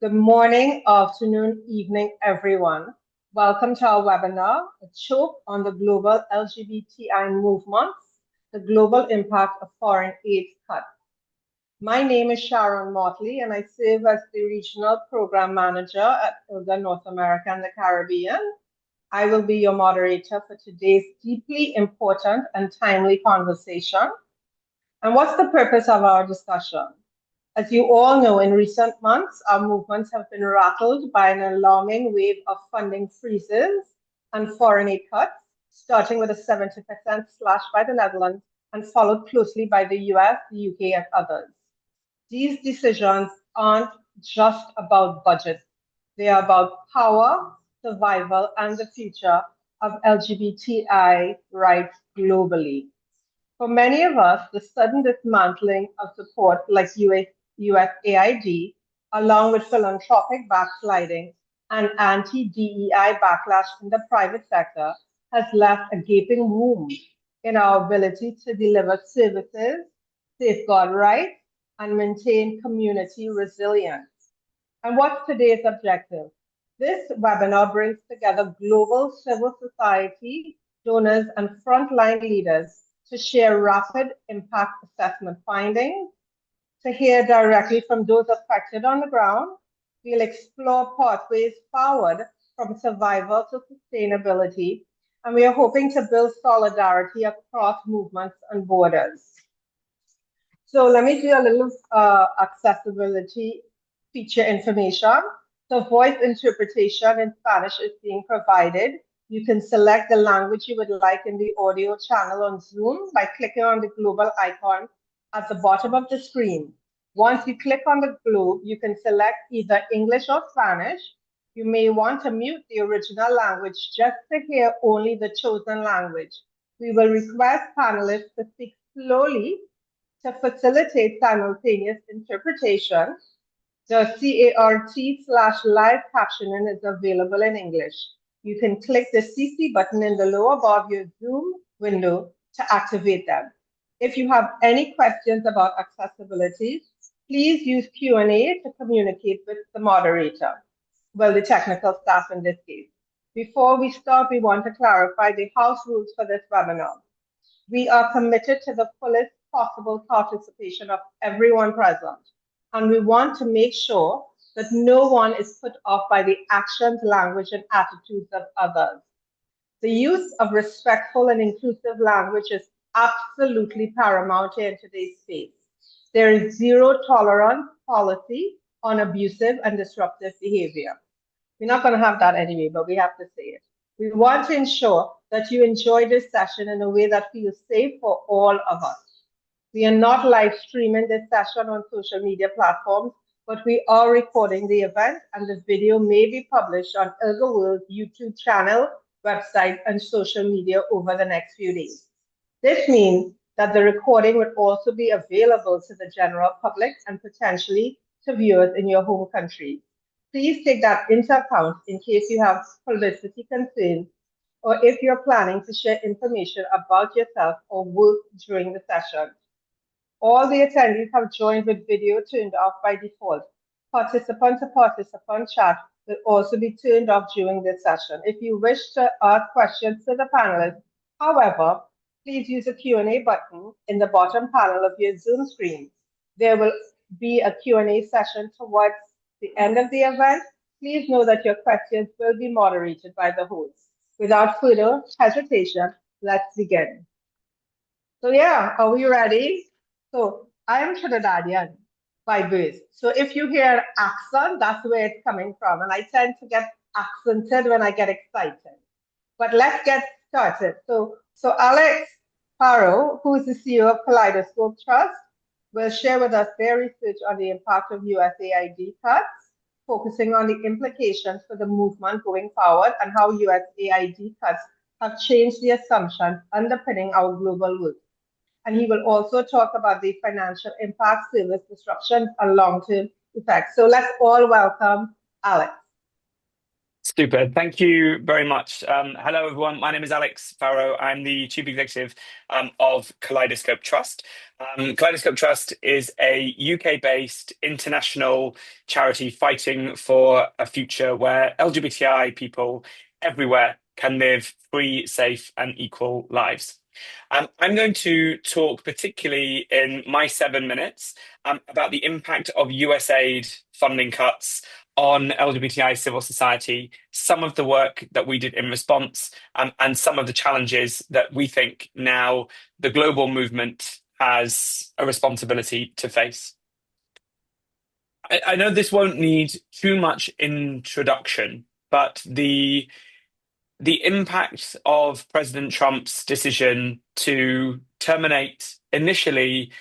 Good morning, afternoon, evening, everyone. Welcome to our webinar, A Choke on the Global LGBTI Movement, the Global Impact of Foreign Aid Cuts. My name is Sharon Motley, and I serve as the Regional Program Manager at ILGA North America and the Caribbean. I will be your moderator for today's deeply important and timely conversation. And what's the purpose of our discussion? As you all know, in recent months, our movements have been rattled by an alarming wave of funding freezes and foreign aid cuts, starting with a 70% slash by the Netherlands and followed closely by the US, the UK, and others. These decisions aren't just about budget. They are about power, survival, and the future of LGBTI rights globally. For many of us, the sudden dismantling of support like USAID, along with philanthropic backsliding and anti-DEI backlash in the private sector, has left a gaping wound in our ability to deliver services, safeguard rights, and maintain community resilience. And what's today's objective? This webinar brings together global civil society, donors, and frontline leaders to share rapid impact assessment findings, to hear directly from those affected on the ground. We'll explore pathways forward from survival to sustainability, and we are hoping to build solidarity across movements and borders. So let me do a little accessibility feature information. So voice interpretation in Spanish is being provided. You can select the language you would like in the audio channel on Zoom by clicking on the global icon at the bottom of the screen. Once you click on the globe, you can select either English or Spanish. You may want to mute the original language just to hear only the chosen language. We will request panelists to speak slowly to facilitate simultaneous interpretation. The CART/live captioning is available in English. You can click the CC button in the lower bar of your Zoom window to activate them. If you have any questions about accessibility, please use Q&A to communicate with the moderator, well, the technical staff in this case. Before we start, we want to clarify the house rules for this webinar. We are committed to the fullest possible participation of everyone present, and we want to make sure that no one is put off by the actions, language, and attitudes of others. The use of respectful and inclusive language is absolutely paramount in today's space. There is zero tolerance policy on abusive and disruptive behavior. We're not going to have that anyway, but we have to say it. We want to ensure that you enjoy this session in a way that feels safe for all of us. We are not live streaming this session on social media platforms, but we are recording the event, and the video may be published on ILGA World's YouTube channel, website, and social media over the next few days. This means that the recording would also be available to the general public and potentially to viewers in your home country. Please take that into account in case you have publicity concerns or if you're planning to share information about yourself or work during the session. All the attendees have joined with video turned off by default. Participant-to-participant chat will also be turned off during this session. If you wish to ask questions to the panelists, however, please use the Q&A button in the bottom panel of your Zoom screen. There will be a Q&A session towards the end of the event. Please know that your questions will be moderated by the host. Without further hesitation, let's begin. So yeah, are we ready? So I am Trinidadian by birth. So if you hear an accent, that's where it's coming from. And I tend to get accented when I get excited. But let's get started. So Alex Farrow, who is the CEO of Kaleidoscope Trust, will share with us their research on the impact of USAID cuts, focusing on the implications for the movement going forward and how USAID cuts have changed the assumptions underpinning our global work. And he will also talk about the financial impact, service disruptions, and long-term effects. So let's all welcome Alex. Super. Thank you very much. Hello, everyone. My name is Alex Farrow. I'm the Chief Executive of Kaleidoscope Trust. Kaleidoscope Trust is a UK-based international charity fighting for a future where LGBTI people everywhere can live free, safe, and equal lives. I'm going to talk particularly in my 7 minutes about the impact of USAID funding cuts on LGBTI civil society, some of the work that we did in response, and some of the challenges that we think now the global movement has a responsibility to face. I know this won't need too much introduction, but the impact of President Trump's decision to terminate initially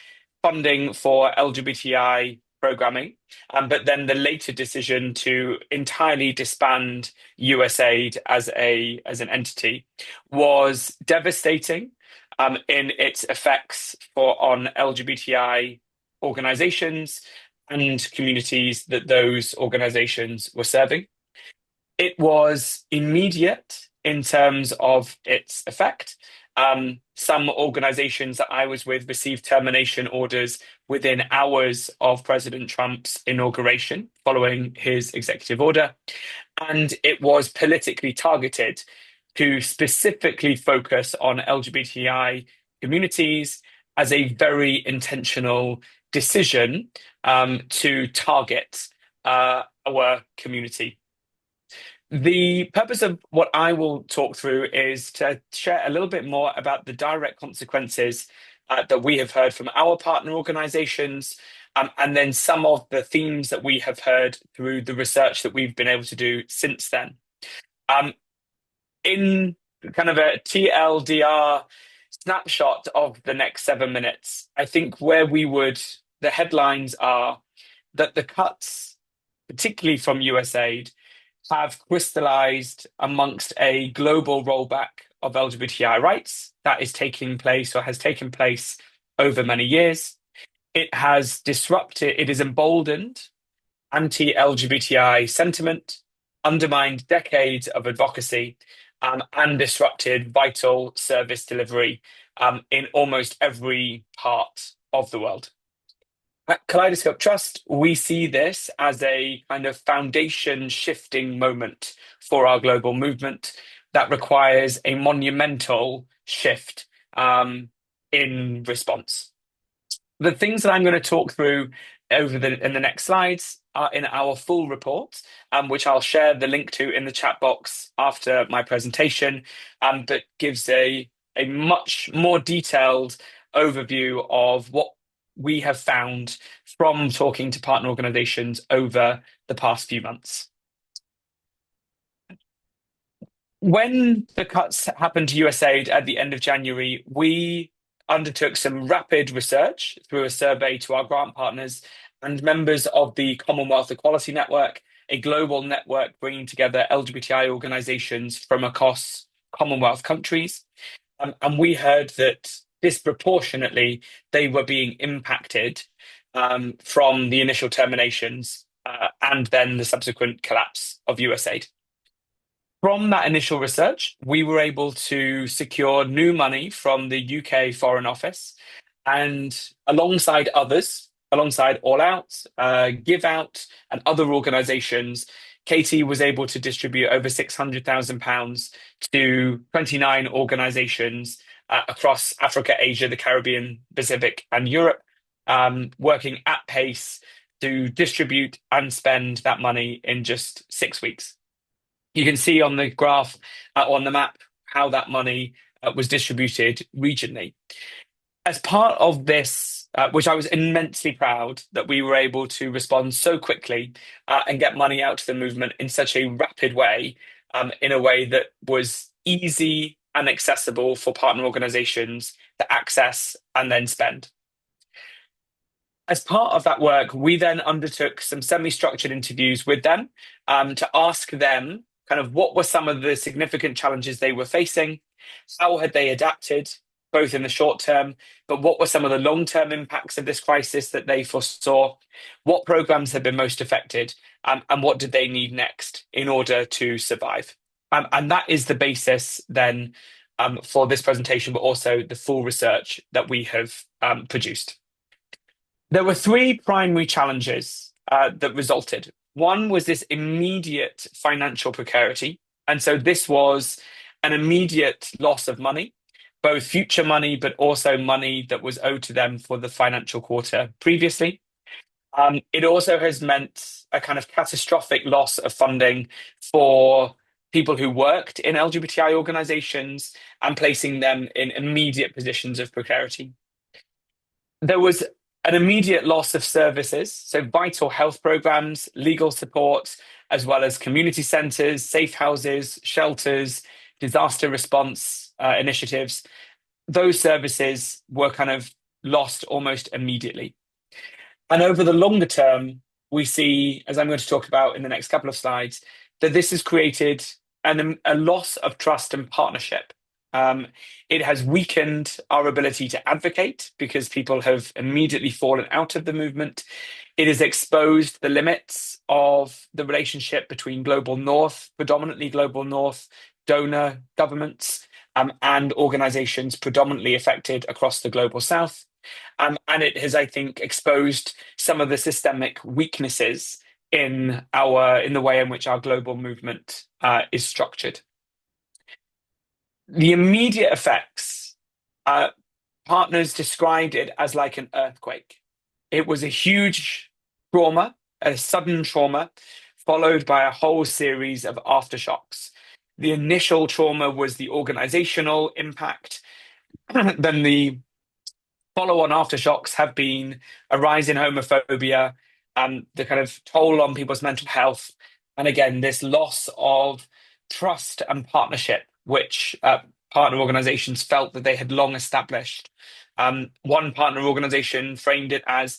funding for LGBTI programming, but then the later decision to entirely disband USAID as an entity was devastating in its effects on LGBTI organizations and communities that those organizations were serving. It was immediate in terms of its effect. Some organizations that I was with received termination orders within hours of President Trump's inauguration following his executive order. And it was politically targeted to specifically focus on LGBTI communities as a very intentional decision to target our community. The purpose of what I will talk through is to share a little bit more about the direct consequences that we have heard from our partner organizations, and then some of the themes that we have heard through the research that we've been able to do since then. In kind of a TLDR snapshot of the next 7 minutes, I think the headlines are that the cuts, particularly from USAID, have crystallized amongst a global rollback of LGBTI rights that is taking place or has taken place over many years. It has emboldened anti-LGBTI sentiment, undermined decades of advocacy, and disrupted vital service delivery in almost every part of the world. At Kaleidoscope Trust, we see this as a kind of foundation shifting moment for our global movement that requires a monumental shift in response. The things that I'm going to talk through in the next slides are in our full report, which I'll share the link to in the chat box after my presentation, that gives a much more detailed overview of what we have found from talking to partner organizations over the past few months. When the cuts happened to USAID at the end of January, we undertook some rapid research through a survey to our grant partners and members of the Commonwealth Equality Network, a global network bringing together LGBTI organizations from across Commonwealth countries. And we heard that disproportionately they were being impacted from the initial terminations and then the subsequent collapse of USAID. From that initial research, we were able to secure new money from the UK Foreign Office, and alongside All Out, Give Out, and other organisations, Katie was able to distribute over £600,000 to 29 organisations across Africa, Asia, the Caribbean, Pacific, and Europe, working at pace to distribute and spend that money in just 6 weeks. You can see on the graph, on the map, how that money was distributed regionally. As part of this, which I was immensely proud that we were able to respond so quickly and get money out to the movement in such a rapid way, in a way that was easy and accessible for partner organizations to access and then spend. As part of that work, we then undertook some semi-structured interviews with them to ask them kind of what were some of the significant challenges they were facing, how had they adapted, both in the short term, but what were some of the long-term impacts of this crisis that they foresaw, what programs had been most affected, and what did they need next in order to survive. And that is the basis then for this presentation, but also the full research that we have produced. There were three primary challenges that resulted. One was this immediate financial precarity. And so this was an immediate loss of money, both future money, but also money that was owed to them for the financial quarter previously. It also has meant a kind of catastrophic loss of funding for people who worked in LGBTI organizations and placing them in immediate positions of precarity. There was an immediate loss of services, so vital health programs, legal support, as well as community centres, safe houses, shelters, disaster response initiatives. Those services were kind of lost almost immediately. And over the longer term, we see, as I'm going to talk about in the next couple of slides, that this has created a loss of trust and partnership. It has weakened our ability to advocate because people have immediately fallen out of the movement. It has exposed the limits of the relationship between global north, predominantly global north, donor governments, and organizations predominantly affected across the global south. And it has, I think, exposed some of the systemic weaknesses in the way in which our global movement is structured. The immediate effects, partners described it as like an earthquake. It was a huge trauma, a sudden trauma, followed by a whole series of aftershocks. The initial trauma was the organizational impact. Then the follow-on aftershocks have been a rise in homophobia and the kind of toll on people's mental health. And again, this loss of trust and partnership, which partner organizations felt that they had long established. One partner organization framed it as,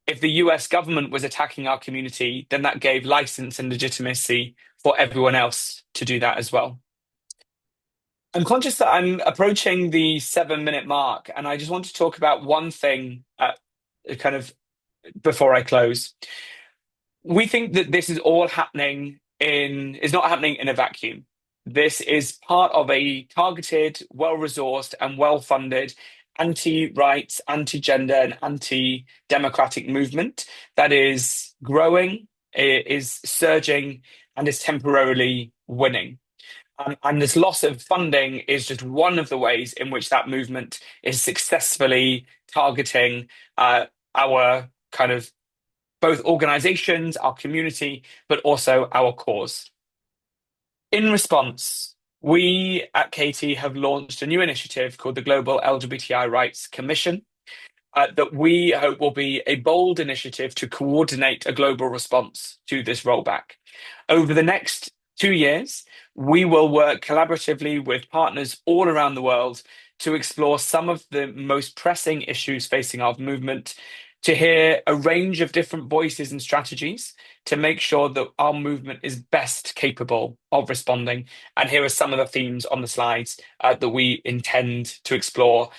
if the US government was attacking our community, then that gave license and legitimacy for everyone else to do that as well. I'm conscious that I'm approaching the 7-minute mark, and I just want to talk about one thing kind of before I close. We think that this is all is not happening in a vacuum. This is part of a targeted, well-resourced and well-funded anti-rights, anti-gender and anti-democratic movement that is growing, is surging, and is temporarily winning. And this loss of funding is just one of the ways in which that movement is successfully targeting our kind of both organizations, our community, but also our cause. In response, we at KT have launched a new initiative called the Global LGBTI Rights Commission that we hope will be a bold initiative to coordinate a global response to this rollback. Over the next 2 years, we will work collaboratively with partners all around the world to explore some of the most pressing issues facing our movement, to hear a range of different voices and strategies to make sure that our movement is best capable of responding. And here are some of the themes on the slides that we intend to explore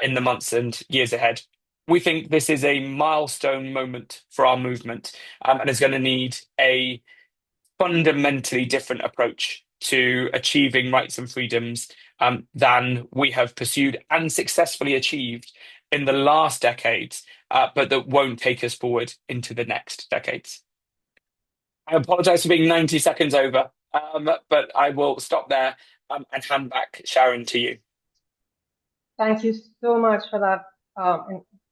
in the months and years ahead. We think this is a milestone moment for our movement and is going to need a fundamentally different approach to achieving rights and freedoms than we have pursued and successfully achieved in the last decades, but that won't take us forward into the next decades. I apologize for being 90 seconds over, but I will stop there and hand back, Sharon, to you. Thank you so much for that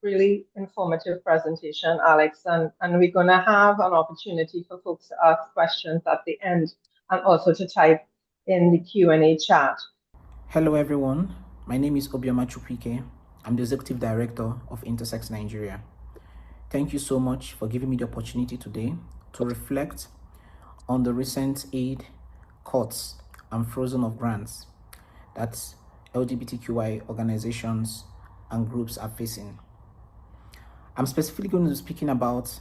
really informative presentation, Alex. And we're going to have an opportunity for folks to ask questions at the end and also to type in the Q&A chat. Hello, everyone. My name is Obioma Chukwike. I'm the Executive Director of Intersex Nigeria. Thank you so much for giving me the opportunity today to reflect on the recent aid cuts and frozen of grants that LGBTQI organizations and groups are facing. I'm specifically going to be speaking about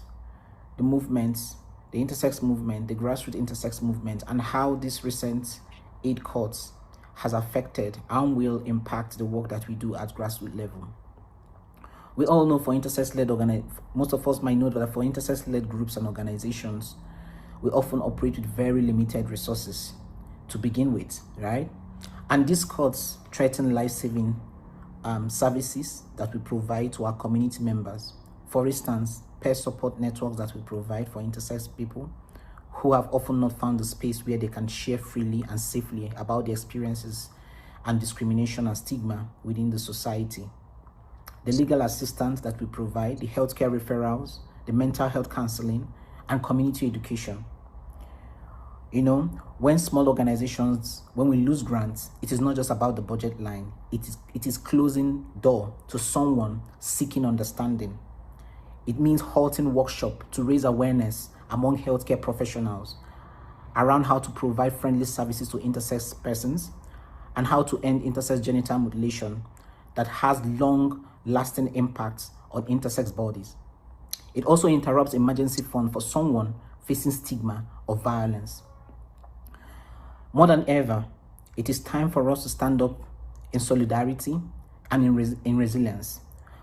the movements, the intersex movement, the grassroots intersex movement, and how this recent aid cuts has affected and will impact the work that we do at grassroots level. We all know for intersex-led most of us might know that for intersex-led groups and organizations, we often operate with very limited resources to begin with, right? And these cuts threaten life-saving services that we provide to our community members. For instance, peer support networks that we provide for intersex people who have often not found the space where they can share freely and safely about their experiences and discrimination and stigma within the society. The legal assistance that we provide, the healthcare referrals, the mental health counseling, and community education. You know, when small organizations, when we lose grants, it is not just about the budget line. It is closing door to someone seeking understanding. It means halting workshop to raise awareness among healthcare professionals around how to provide friendly services to intersex persons and how to end intersex genital mutilation that has long-lasting impacts on intersex bodies. It also interrupts emergency fund for someone facing stigma or violence. More than ever, it is time for us to stand up in solidarity and in resilience.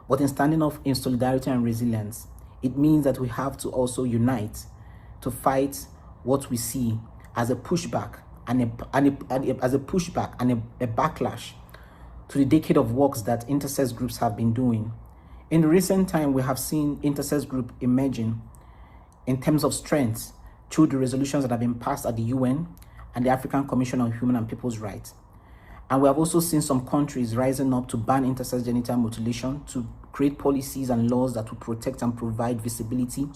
But in standing up in solidarity and resilience, it means that we have to also unite to fight what we see as a pushback and a backlash to the decade of works that intersex groups have been doing. In the recent time, we have seen intersex group emerging in terms of strength through the resolutions that have been passed at the UN and the African Commission on Human and People's Rights. And we have also seen some countries rising up to ban intersex genital mutilation, to create policies and laws that will protect and provide visibility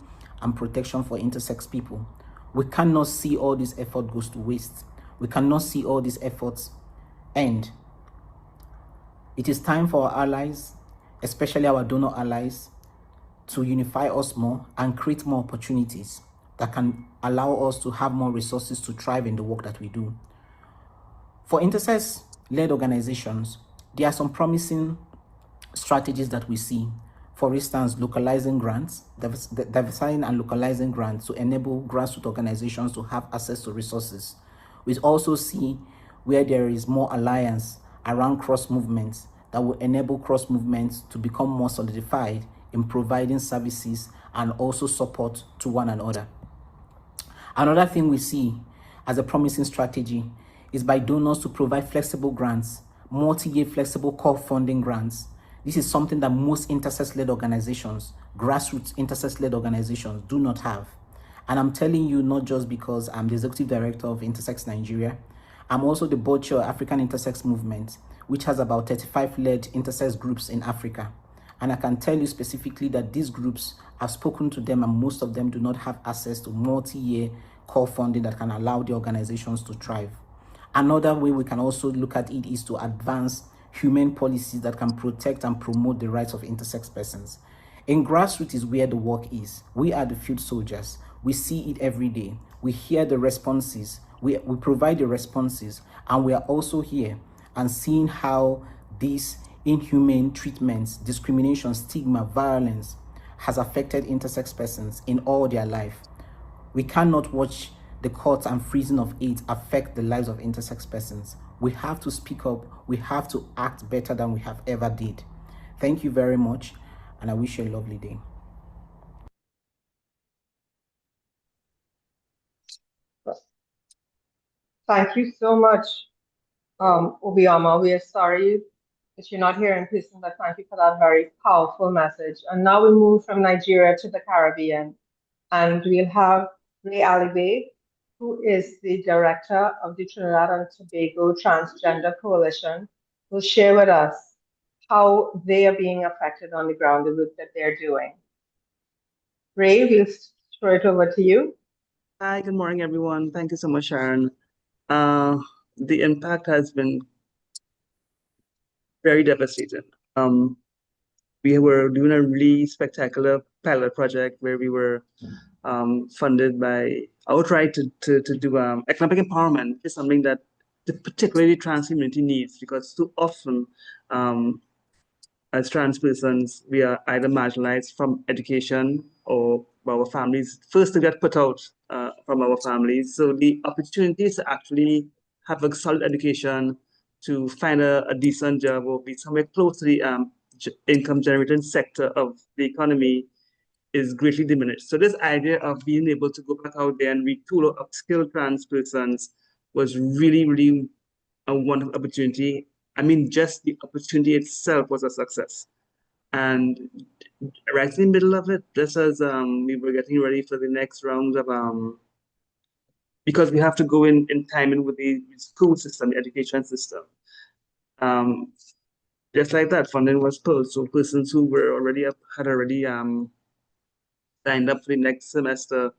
and protection for intersex people. We cannot see all this effort goes to waste. We cannot see all these efforts end. It is time for our allies, especially our donor allies, to unify us more and create more opportunities that can allow us to have more resources to thrive in the work that we do. For intersex-led organizations, there are some promising strategies that we see. For instance, localizing grants, diversifying and localizing grants to enable grassroots organizations to have access to resources. We also see where there is more alliance around cross movements that will enable cross movements to become more solidified in providing services and also support to one another. Another thing we see as a promising strategy is by donors to provide flexible grants, multi-year flexible core funding grants. This is something that most intersex-led organizations, grassroots intersex-led organizations, do not have. And I'm telling you, not just because I'm the executive director of Intersex Nigeria, I'm also the board chair of African Intersex Movement, which has about 35 led intersex groups in Africa. And I can tell you specifically that these groups, I've spoken to them and most of them do not have access to multi-year core funding that can allow the organizations to thrive. Another way we can also look at it is to advance humane policies that can protect and promote the rights of intersex persons. In grassroots is where the work is. We are the field soldiers. We see it every day. We hear the responses. We provide the responses. And we are also here and seeing how these inhumane treatments, discrimination, stigma, violence has affected intersex persons in all their life. We cannot watch the cuts and freezing of aid affect the lives of intersex persons. We have to speak up. We have to act better than we have ever did. Thank you very much, and I wish you a lovely day. Thank you so much, Obioma. We are sorry that you're not here in person, but thank you for that very powerful message. And now we move from Nigeria to the Caribbean, and we'll have Ray Alibe, who is the director of the Trinidad and Tobago Transgender Coalition, will share with us how they are being affected on the ground, the work that they're doing. Ray, we'll throw it over to you. Hi, good morning, everyone. Thank you so much, Sharon. The impact has been very devastating. We were doing a really spectacular pilot project where we were funded by outright to do economic empowerment, which is something that the particularly trans community needs, because too often as trans persons, we are either marginalized from education or our families, first to get put out from our families. So the opportunities to actually have a solid education, to find a decent job or be somewhere close to the income generating sector of the economy is greatly diminished. So this idea of being able to go back out there and retool or upskill trans persons was really, really a wonderful opportunity. I mean, just the opportunity itself was a success. And right in the middle of it, just as we were getting ready for the next round of because we have to go in timing with the school system, the education system. Just like that, funding was pulled. So persons who were already had already signed up for the next semester,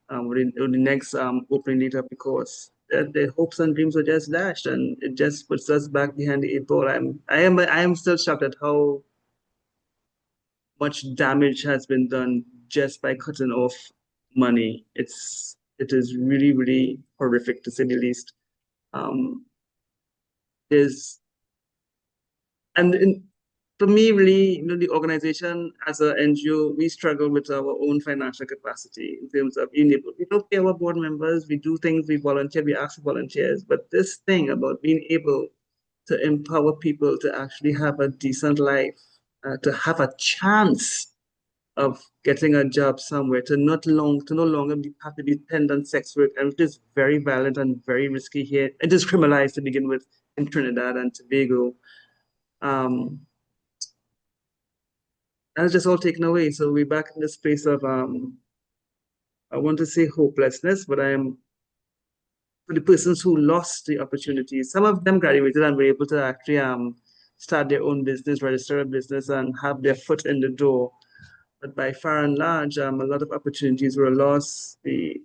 or the next opening date of the course, their hopes and dreams were just dashed, and it just puts us back behind the eight ball. I am still shocked at how much damage has been done just by cutting off money. It is really, really horrific to say the least. There's and in, for me, really, the organization as an NGO, we struggle with our own financial capacity in terms of being able. We don't pay our board members. We do things. We volunteer. We ask for volunteers. But this thing about being able to empower people to actually have a decent life, to have a chance of getting a job somewhere, to no longer have to depend on sex work, and it is very violent and very risky here. It is criminalized to begin with in Trinidad and Tobago. And it's just all taken away. So we're back in this space of I want to say hopelessness, but I am for the persons who lost the opportunities. Some of them graduated and were able to actually start their own business, register a business, and have their foot in the door. But by far and large, a lot of opportunities were lost. The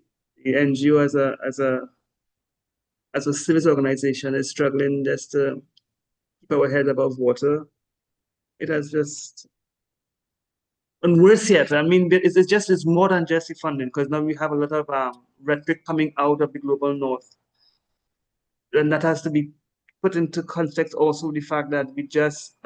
NGO as a service organization is struggling just to keep our head above water. It has just, and worse yet, I mean, it's more than just the funding, because now we have a lot of rhetoric coming out of the global north, and that has to be put into context also the fact that we just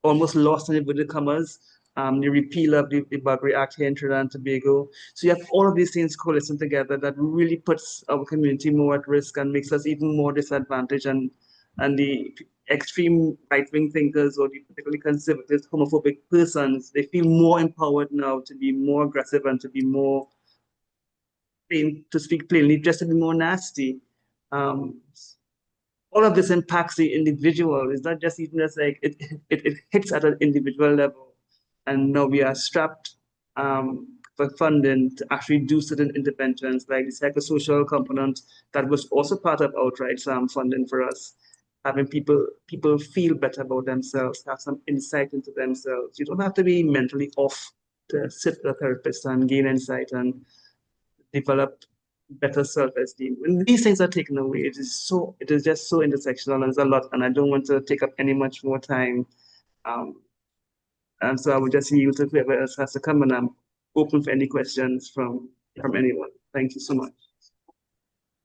almost lost in inverted commas the repeal of the Buggery Act here in Trinidad and Tobago. So you have all of these things coalescing together that really puts our community more at risk and makes us even more disadvantaged. And the extreme right-wing thinkers or the particularly conservative, homophobic persons, they feel more empowered now to be more aggressive and to be more, to speak plainly, just to be more nasty. All of this impacts the individual. It's not just even just like it hits at an individual level. And now we are strapped for funding to actually do certain interventions, like the psychosocial component that was also part of outright funding for us. Having people feel better about themselves, have some insight into themselves. You don't have to be mentally off to sit with a therapist and gain insight and develop better self-esteem. When these things are taken away, it is just so intersectional, and there's a lot, and I don't want to take up any much more time. And so I would just yield to whoever else has to come, and I'm open for any questions from anyone. Thank you so much.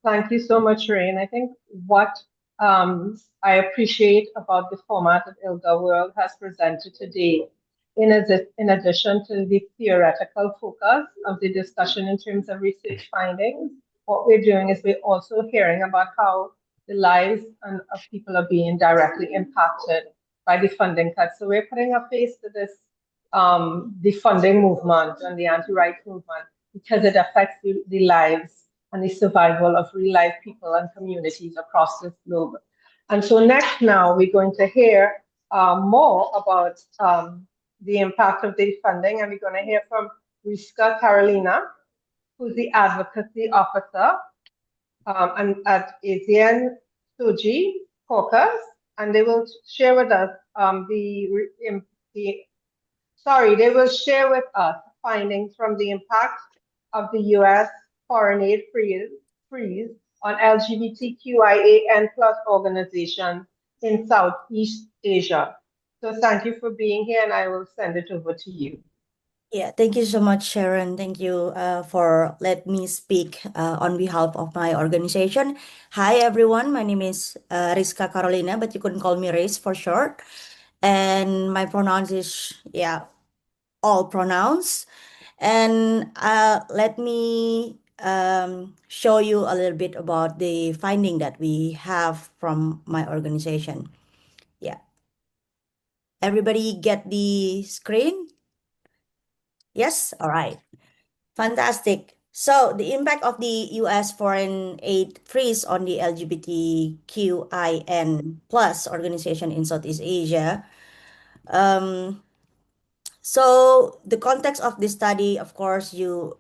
Thank you so much, Rain. I think what I appreciate about the format that ILGA World has presented today, in addition to the theoretical focus of the discussion in terms of research findings, what we're doing is we're also hearing about how the lives of people are being directly impacted by the funding cuts. So we're putting a face to this defunding movement and the anti-rights movement because it affects the lives and the survival of real life people and communities across this globe. And so next now we're going to hear more about the impact of the funding, and we're going to hear from Riska Carolina, who's the advocacy officer and at ASEAN Soji Caucus, and they will share with us they will share with us findings from the impact of the U.S. foreign aid freeze on LGBTQIAN+ organizations in Southeast Asia. So thank you for being here, and I will send it over to you. Yeah, thank you so much, Sharon. Thank you for let me speak on behalf of my organization. Hi, everyone. My name is Rizka Carolina, but you can call me Riz for short. And my pronouns is, all pronouns. And let me show you a little bit about the finding that we have from my organization. Yeah. Everybody get the screen? Yes? All right. Fantastic. So the impact of the U.S. foreign aid freeze on the LGBTQIN plus organization in Southeast Asia. Um, So the context of this study, of course, you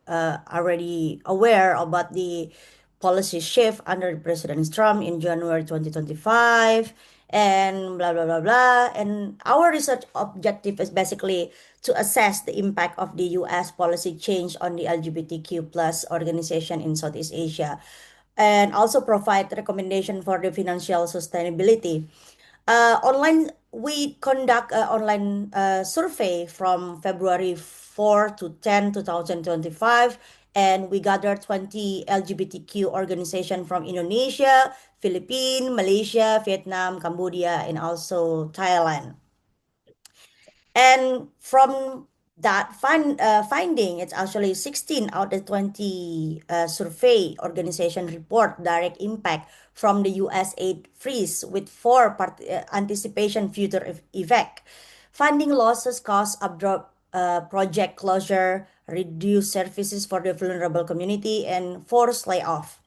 already aware about the policy shift under President Trump in January 2025 and blah, blah, blah, blah. And our research objective is basically to assess the impact of the U.S. policy change on the LGBTQ plus organization in Southeast Asia and also provide recommendation for the financial sustainability. Online, we conduct an online survey from February 4 to 10, 2025, and we gathered 20 LGBTQ organizations from Indonesia, Philippines, Malaysia, Vietnam, Cambodia, and also Thailand. And from that finding, it's actually 16 out of 20 survey organization report direct impact from the U.S. aid freeze with anticipation future effect. Funding losses cause abrupt project closure, reduced services for the vulnerable community, and forced layoff.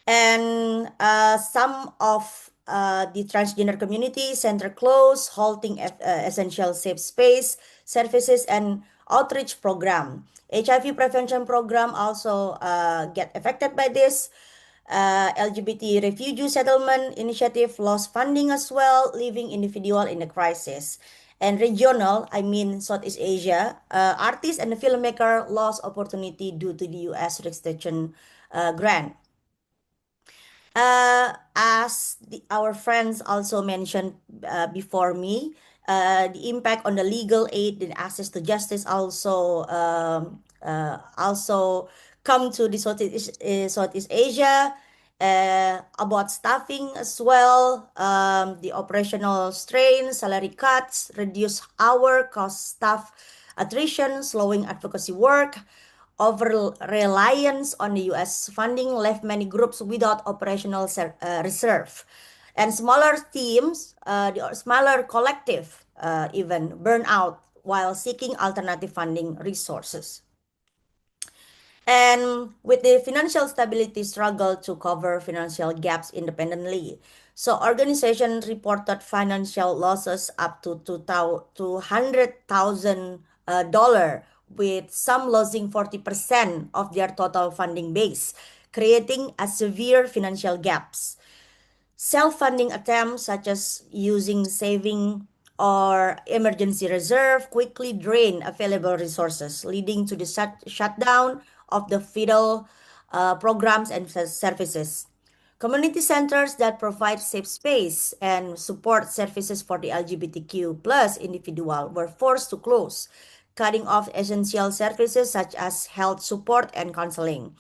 And some of the transgender community center close, halting essential safe space services and outreach program. HIV prevention program also get affected by this. LGBT refugee settlement initiative lost funding as well, leaving individual in a crisis. And regional, I mean Southeast Asia, artists and the filmmaker lost opportunity due to the U.S. restriction grant. Our friends also mentioned before me, the impact on the legal aid and access to justice also come to the Southeast Asia. About staffing as well, the operational strain, salary cuts, reduced hour, cost staff attrition, slowing advocacy work. Over reliance on the U.S. funding left many groups without operational reserve. And smaller teams, the smaller collective, even burn out while seeking alternative funding resources. And with the financial stability struggle to cover financial gaps independently. So organizations reported financial losses up to $200,000, with some losing 40% of their total funding base, creating a severe financial gaps. Self-funding attempts such as using saving or emergency reserve quickly drain available resources, leading to the shutdown of the vital programs and services. Community centers that provide safe space and support services for the LGBTQ plus individual were forced to close, cutting off essential services such as health support and counseling.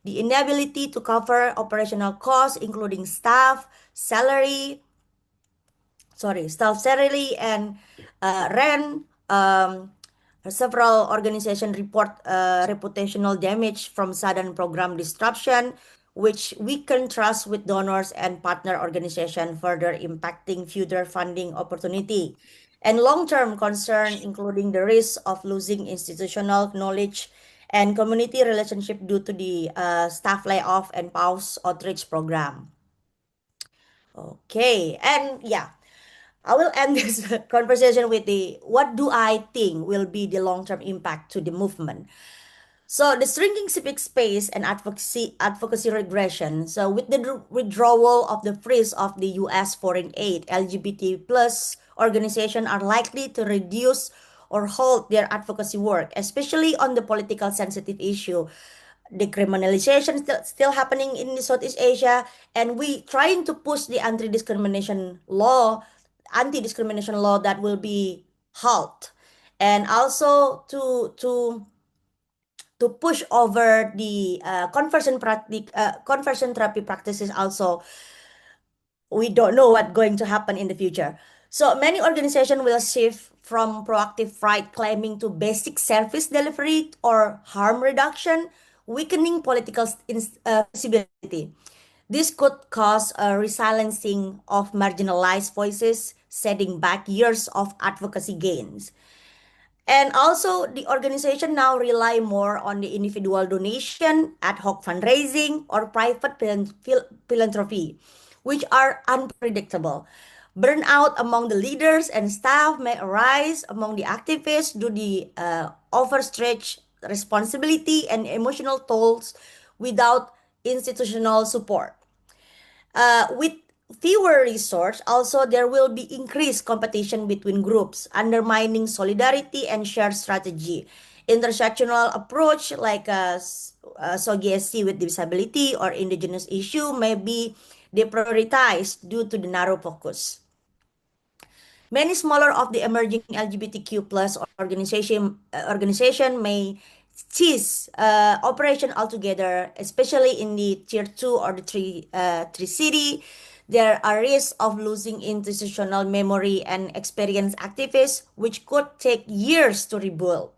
The inability to cover operational costs, including staff salary and rent. Several organizations report reputational damage from sudden program disruption, which weaken trust with donors and partner organizations, further impacting future funding opportunity. And long-term concern, including the risk of losing institutional knowledge and community relationship due to the staff layoff and pause outreach program. Okay, and yeah, I will end this conversation with what do I think will be the long-term impact to the movement. So the shrinking civic space and advocacy regression. So with the withdrawal of the freeze of the U.S. foreign aid, LGBT plus organizations are likely to reduce or halt their advocacy work, especially on the political sensitive issue. Decriminalization still happening in Southeast Asia, and we trying to push the anti-discrimination law that will be halt, and also to push over the conversion therapy practices also. We don't know what's going to happen in the future. So many organizations will shift from proactive right claiming to basic service delivery or harm reduction, weakening political visibility. This could cause a resilencing of marginalized voices, setting back years of advocacy gains. And also, the organization now rely more on the individual donation, ad hoc fundraising, or private philanthropy, which are unpredictable. Burnout among the leaders and staff may arise among the activists due to the overstretched responsibility and emotional tolls without institutional support. With fewer resources, also there will be increased competition between groups, undermining solidarity and shared strategy. Intersectional approach like SOGSC with disability or indigenous issue may be deprioritized due to the narrow focus. Many smaller of the emerging LGBTQ plus organization may cease operation altogether, especially in the tier 2 or the 3 city. There are risks of losing institutional memory and experienced activists, which could take years to rebuild.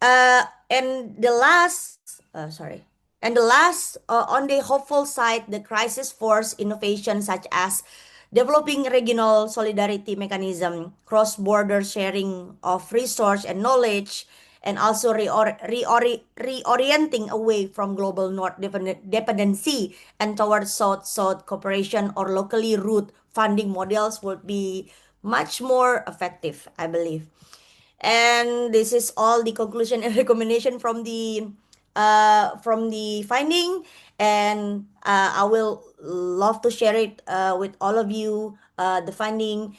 And the last, sorry, and the last, on the hopeful side, the crisis force innovation such as developing regional solidarity mechanism, cross-border sharing of resource and knowledge, and also reorienting away from global north dependency and towards south-south cooperation or locally root funding models would be much more effective, I believe. And this is all the conclusion and recommendation from the finding. And I will love to share it with all of you, the finding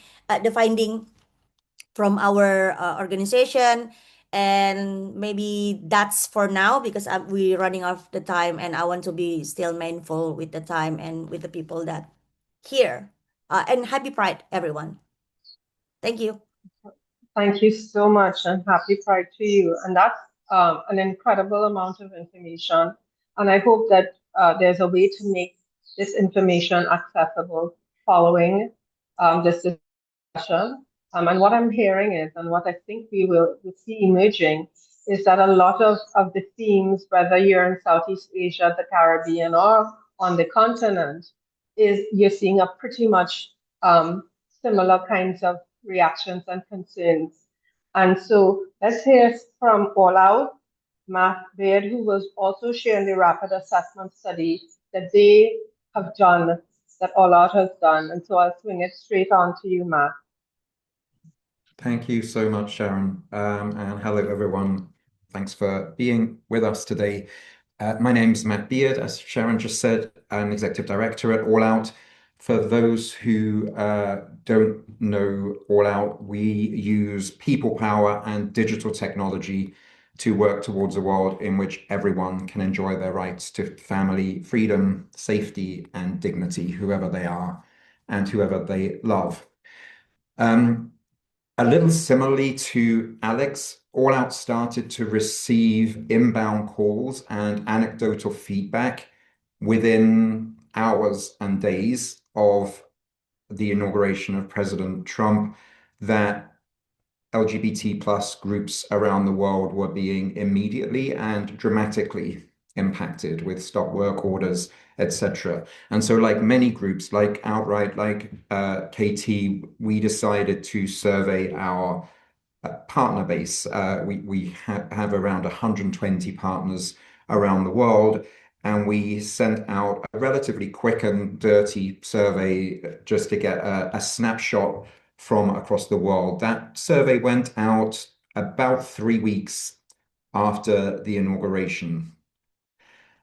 from our organization. And maybe that's for now because we're running out of the time, and I want to be still mindful with the time and with the people that here. And happy Pride, everyone. Thank you. Thank you so much, and happy Pride to you. And that's an incredible amount of information. And I hope that there's a way to make this information accessible following this discussion. And what I'm hearing is, and what I think we see emerging, is that a lot of the themes, whether you're in Southeast Asia, the Caribbean, or on the continent, is you're seeing a pretty much similar kinds of reactions and concerns. And so let's hear from All Out, Matt Baird, who was also sharing the rapid assessment study that they have done, that All Out has done. And so I'll swing it straight on to you, Matt. Thank you so much, Sharon. And hello, everyone. Thanks for being with us today. My name's Matt Beard. As Sharon just said, I'm Executive Director at All Out. For those who don't know All Out, we use people power and digital technology to work towards a world in which everyone can enjoy their rights to family, freedom, safety, and dignity, whoever they are and whoever they love. A little similarly to Alex, All Out started to receive inbound calls and anecdotal feedback within hours and days of the inauguration of President Trump that LGBT plus groups around the world were being immediately and dramatically impacted with stop work orders, etc. And so like many groups, like Outright, like KT, we decided to survey our partner base. We have around 120 partners around the world, and we sent out a relatively quick and dirty survey just to get a snapshot from across the world. That survey went out about 3 weeks after the inauguration.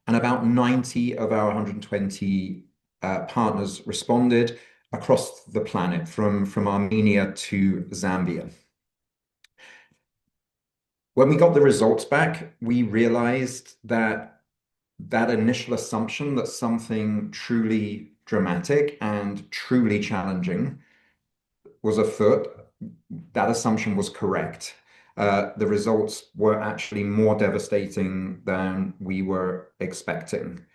And about 90 of our 120 partners responded across the planet, from Armenia to Zambia. When we got the results back, we realized that that initial assumption that something truly dramatic and truly challenging was afoot, that assumption was correct. The results were actually more devastating than we were expecting.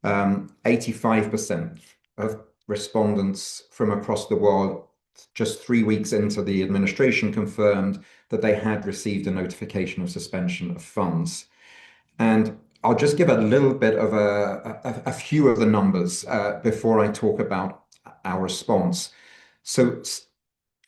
85% of respondents from across the world, just 3 weeks into the administration, confirmed that they had received a notification of suspension of funds. And I'll just give a little bit of a few of the numbers before I talk about our response. So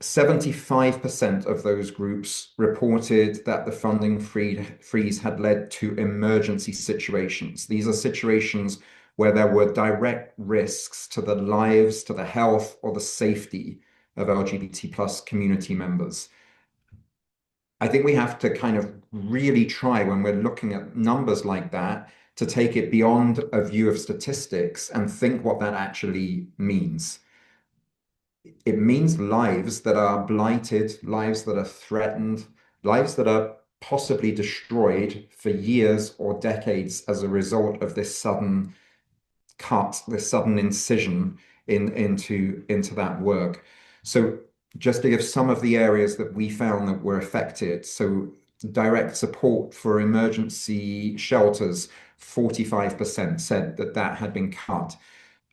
75% of those groups reported that the funding freeze had led to emergency situations. These are situations where there were direct risks to the lives, to the health, or the safety of LGBT plus community members. I think we have to kind of really try when we're looking at numbers like that to take it beyond a view of statistics and think what that actually means. It means lives that are blighted, lives that are threatened, lives that are possibly destroyed for years or decades as a result of this sudden cut, this sudden incision into that work. So just to give some of the areas that we found that were affected. So direct support for emergency shelters, 45% said that that had been cut.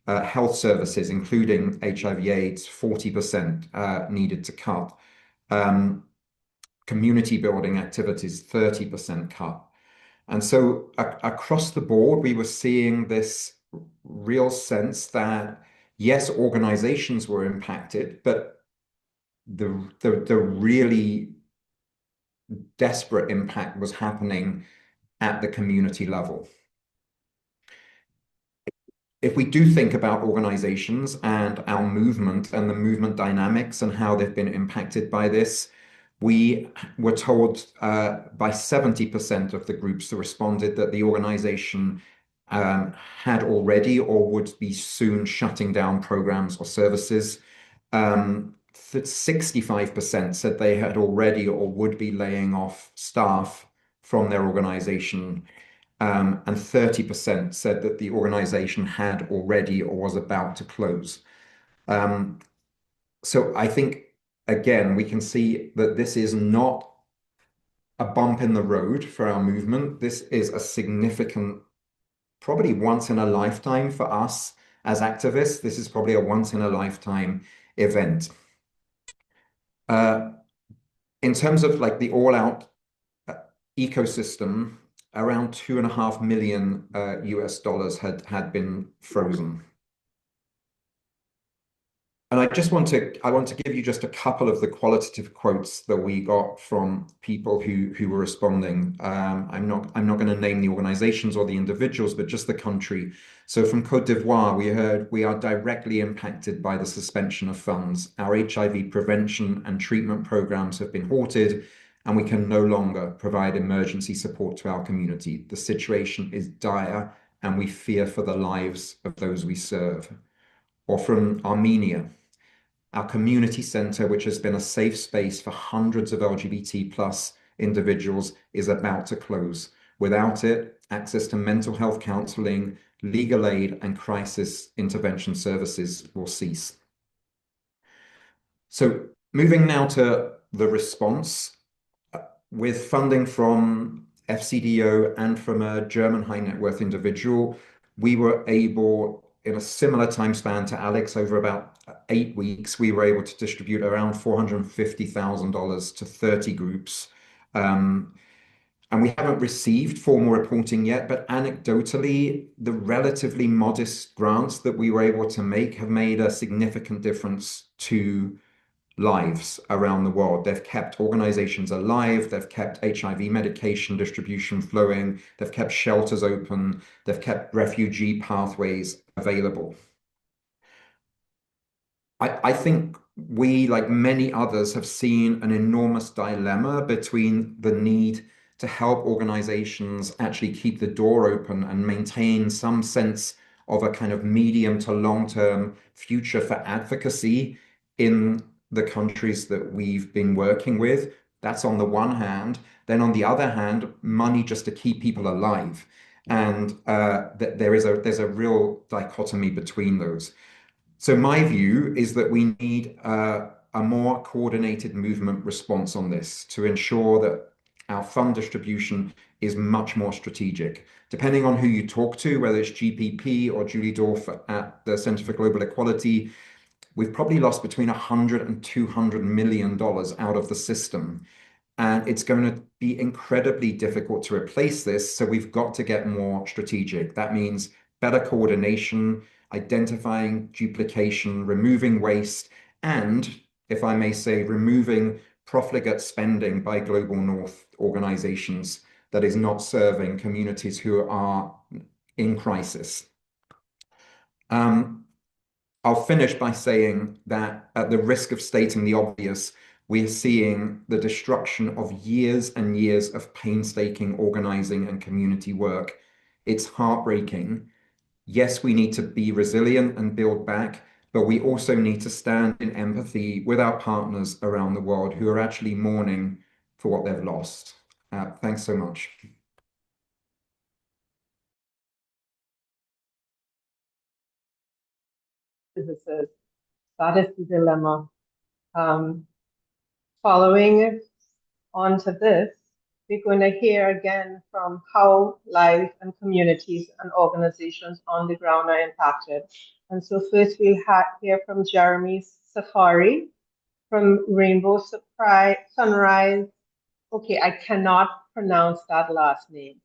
Health services, including HIV/AIDS, 40% needed to cut. Community building activities, 30% cut. And so across the board, we were seeing this real sense that, yes, organizations were impacted, but the really desperate impact was happening at the community level. If we do think about organizations and our movement and the movement dynamics and how they've been impacted by this, we were told by 70% of the groups that responded that the organization had already or would be soon shutting down programs or services. 65% said they had already or would be laying off staff from their organization. And 30% said that the organization had already or was about to close. So I think, again, we can see that this is not a bump in the road for our movement. This is a significant, probably once in a lifetime for us as activists. This is probably a once in a lifetime event. In terms of like the all-out ecosystem, around $2.5 million US dollars had been frozen. And I want to give you just a couple of the qualitative quotes that we got from people who were responding. I'm not going to name the organizations or the individuals, but just the country. So from Côte d'Ivoire, we heard, "We are directly impacted by the suspension of funds. Our HIV prevention and treatment programs have been halted, and we can no longer provide emergency support to our community. The situation is dire, and we fear for the lives of those we serve." Or from Armenia, "Our community center, which has been a safe space for hundreds of LGBT plus individuals, is about to close. Without it, access to mental health counseling, legal aid, and crisis intervention services will cease." So moving now to the response, with funding from FCDO and from a German high net worth individual, we were able, in a similar time span to Alex, over about 8 weeks, we were able to distribute around $450,000 to 30 groups. And we haven't received formal reporting yet, but anecdotally, the relatively modest grants that we were able to make have made a significant difference to lives around the world. They've kept organizations alive, they've kept HIV medication distribution flowing, they've kept shelters open, they've kept refugee pathways available. I think we, like many others, have seen an enormous dilemma between the need to help organizations actually keep the door open and maintain some sense of a kind of medium to long-term future for advocacy in the countries that we've been working with. That's on the one hand. Then on the other hand, money just to keep people alive. And there's a real dichotomy between those. So my view is that we need a more coordinated movement response on this to ensure that our fund distribution is much more strategic. Depending on who you talk to, whether it's GPP or Julie Dorf at the Center for Global Equality, we've probably lost between $100 and $200 million out of the system. And it's going to be incredibly difficult to replace this. So we've got to get more strategic. That means better coordination, identifying duplication, removing waste, and if I may say, removing profligate spending by global north organizations that is not serving communities who are in crisis. I'll finish by saying that at the risk of stating the obvious, we're seeing the destruction of years and years of painstaking organizing and community work. It's heartbreaking. Yes, we need to be resilient and build back, but we also need to stand in empathy with our partners around the world who are actually mourning for what they've lost. Thanks so much. Businesses. That is the dilemma. Following on to this, we're going to hear again from how lives and communities and organizations on the ground are impacted. And so first we'll hear from Jeremy Safari from Rainbow Sunrise. Okay, I cannot pronounce that last name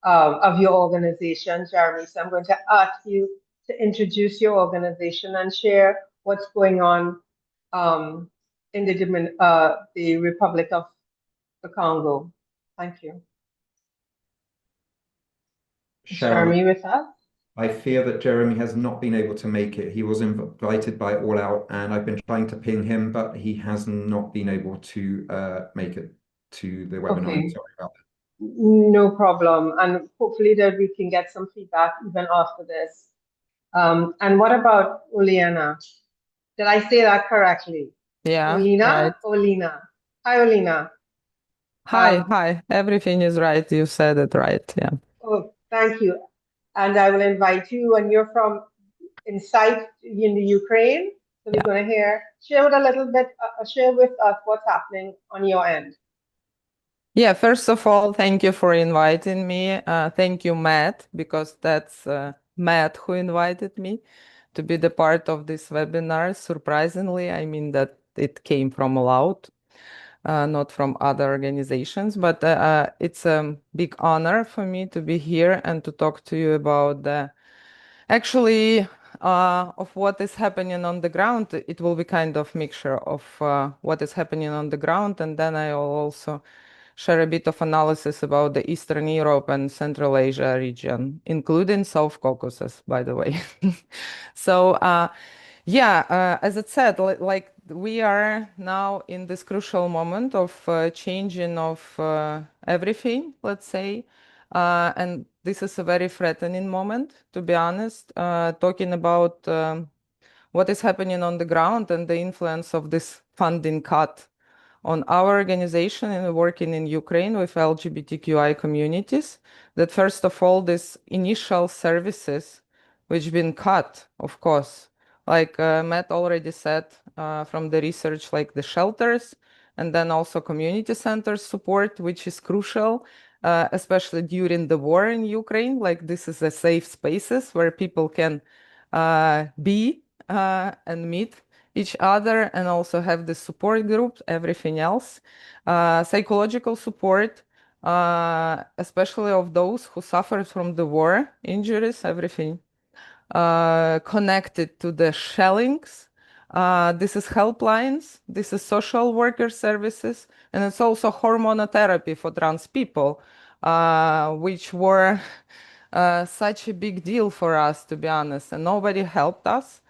of your organization, Jeremy. So I'm going to ask you to introduce your organization and share what's going on in the Republic of the Congo. Thank you. Sharon, Jeremy with us? I fear that Jeremy has not been able to make it. He was invited by All Out, and I've been trying to ping him, but he has not been able to make it to the webinar. Okay. I'm sorry about that. No problem. And hopefully that we can get some feedback even after this. And what about Oleana? Did I say that correctly? Yeah, Olina? right. Olina. Hi, Olina. Hi. Everything is right. You said it right. Yeah. Oh, thank you. And I will invite you, and you're from inside in the Ukraine. So we're going to share with us what's happening on your end. Yeah, first of all, thank you for inviting me. Thank you, Matt, because that's Matt who invited me to be the part of this webinar. Surprisingly, I mean that it came from Loud, not from other organizations, but it's a big honor for me to be here and to talk to you about actually of what is happening on the ground. It will be kind of mixture of what is happening on the ground, and then I will also share a bit of analysis about the Eastern Europe and Central Asia region, including South Caucasus, by the way. So as it said, like we are now in this crucial moment of changing of everything, let's say. And this is a very threatening moment, to be honest, talking about what is happening on the ground and the influence of this funding cut on our organization and working in Ukraine with LGBTQI communities, that first of all, these initial services which been cut, of course, like Matt already said from the research, like the shelters, and then also community centers support, which is crucial, especially during the war in Ukraine. Like this is a safe spaces where people can be and meet each other and also have the support groups, everything else. Psychological support, especially of those who suffered from the war, injuries, everything connected to the shellings. This is helplines, this is social worker services, and it's also hormonotherapy for trans people, which were such a big deal for us, to be honest, and nobody helped us.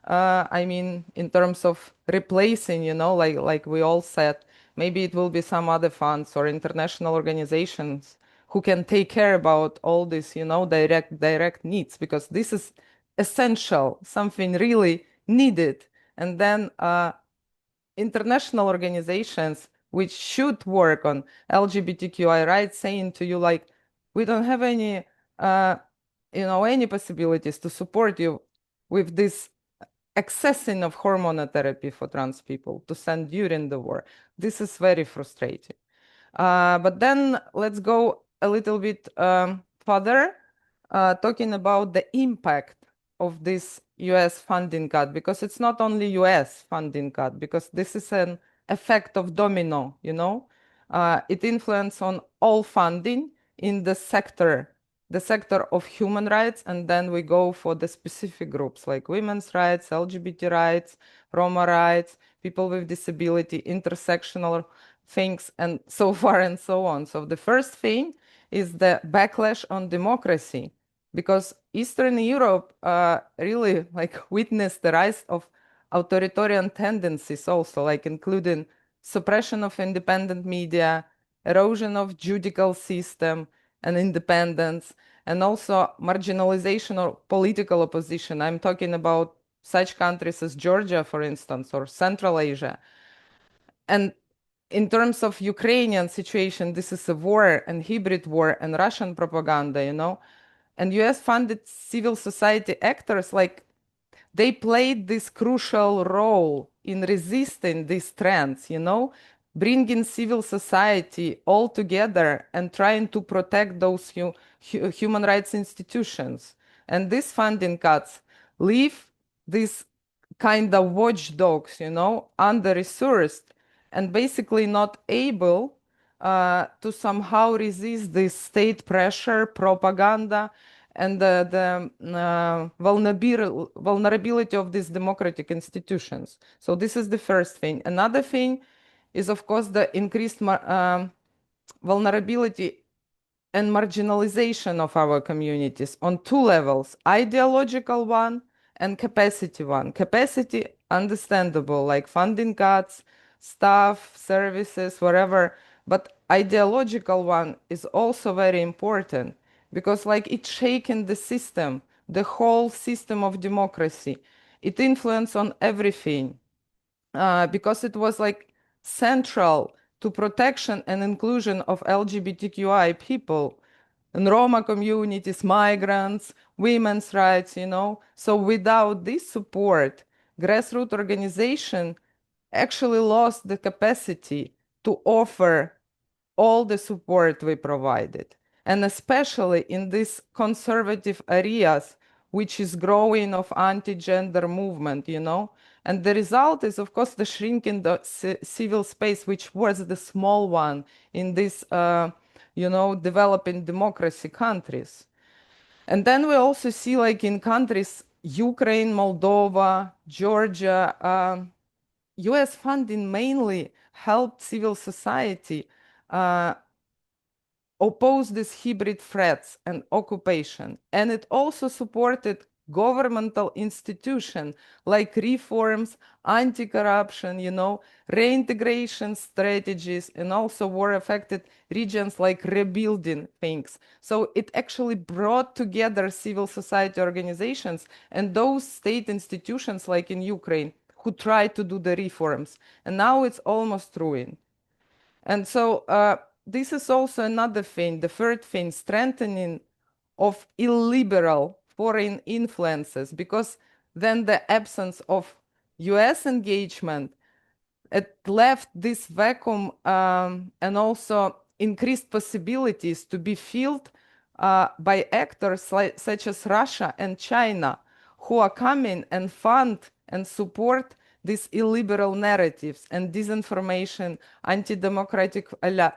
I mean, in terms of replacing, like we all said, maybe it will be some other funds or international organizations who can take care about all this, direct needs, because this is essential, something really needed. And then international organizations which should work on LGBTQI rights saying to you, like, we don't have any, any possibilities to support you with this accessing of hormonotherapy for trans people to send during the war. This is very frustrating. But then let's go a little bit further, talking about the impact of this US funding cut, because it's not only US funding cut, because this is an effect of domino, it influences on all funding in the sector the sector of human rights, and then we go for the specific groups like women's rights, LGBT rights, Roma rights, people with disability, intersectional things, and so far and so on. So the first thing is the backlash on democracy, because Eastern Europe really witnessed the rise of authoritarian tendencies also, including suppression of independent media, erosion of judicial system and independence, and also marginalization of political opposition. I'm talking about such countries as Georgia, for instance, or Central Asia. And in terms of Ukrainian situation, this is a war and hybrid war and Russian propaganda, and US funded civil society actors, they played this crucial role in resisting these trends, bringing civil society all together and trying to protect those human rights institutions. And these funding cuts leave these kind of watchdogs, under-resourced and basically not able to somehow resist this state pressure, propaganda, and the vulnerability of these democratic institutions. So this is the first thing. Another thing is, of course, the increased vulnerability and marginalization of our communities on two levels, ideological one and capacity one. Capacity, understandable, like funding cuts, staff, services, whatever, but ideological one is also very important because it's shaking the system, the whole system of democracy. It influenced on everything because it was central to protection and inclusion of LGBTQI people and Roma communities, migrants, women's rights, So without this support, grassroots organization actually lost the capacity to offer all the support we provided. And especially in these conservative areas, which is growing of anti-gender movement, And the result is, of course, the shrinking the civil space, which was the small one in these, developing democracy countries. And then we also see in countries, Ukraine, Moldova, Georgia, US funding mainly helped civil society oppose these hybrid threats and occupation. And it also supported governmental institutions like reforms, anti-corruption, reintegration strategies, and also war-affected regions like rebuilding things. So it actually brought together civil society organizations and those state institutions like in Ukraine who tried to do the reforms. And now it's almost ruined. And so this is also another thing, the third thing, strengthening of illiberal foreign influences, because then the absence of US engagement, it left this vacuum and also increased possibilities to be filled by actors such as Russia and China, who are coming and fund and support these illiberal narratives and disinformation, anti-democratic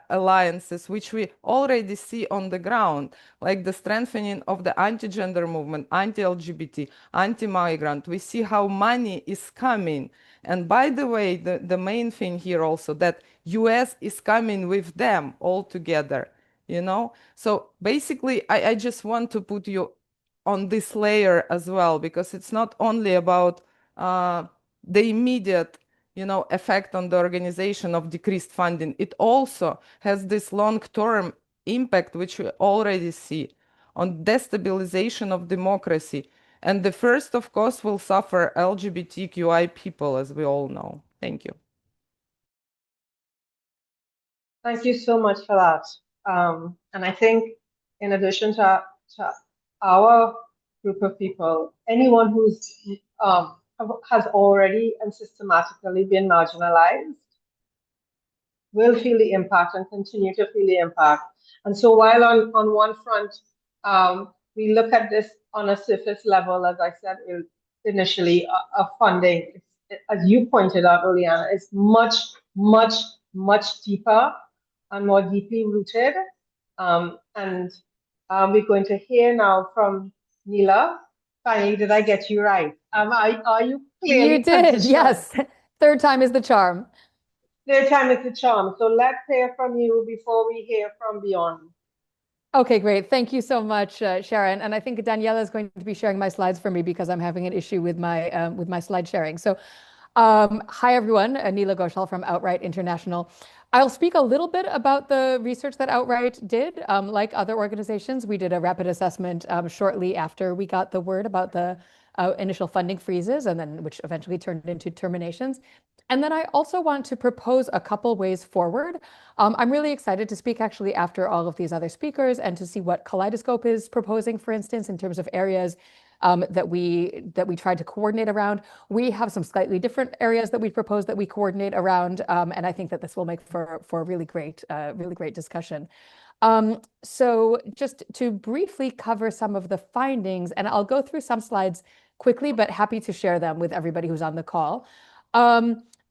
alliances, which we already see on the ground, like the strengthening of the anti-gender movement, anti-LGBT, anti-migrant. We see how money is coming. And by the way, the main thing here also, that US is coming with them all together, So basically, I just want to put you on this layer as well, because it's not only about the immediate effect on the organization of decreased funding. It also has this long-term impact, which we already see, on destabilization of democracy. And the first, of course, will suffer LGBTQI people, as we all know. Thank you. Thank you so much for that. And I think in addition to our group of people, anyone who's has already and systematically been marginalized will feel the impact and continue to feel the impact. And so while on one front, we look at this on a surface level, as I said initially, of funding, as you pointed out, Oleana, it's much, much, much deeper and more deeply rooted. And We're going to hear now from Neela. Finally, did I get you right? Are you clearly You did, positioned? yes. Third time is the charm. Third time is the charm. So let's hear from you before we hear from beyond. Okay, great. Thank you so much, Sharon. And I think Daniela is going to be sharing my slides for me because I'm having an issue with my slide sharing. So, hi everyone, Neela Ghoshal from Outright International. I'll speak a little bit about the research that Outright did. Like other organizations, we did a rapid assessment shortly after we got the word about the initial funding freezes, and then which eventually turned into terminations. And then I also want to propose a couple ways forward. I'm really excited to speak actually after all of these other speakers and to see what Kaleidoscope is proposing, for instance, in terms of areas that we tried to coordinate around. We have some slightly different areas that we propose that we coordinate around, and I think that this will make for a really great discussion. So just to briefly cover some of the findings, and I'll go through some slides quickly, but happy to share them with everybody who's on the call.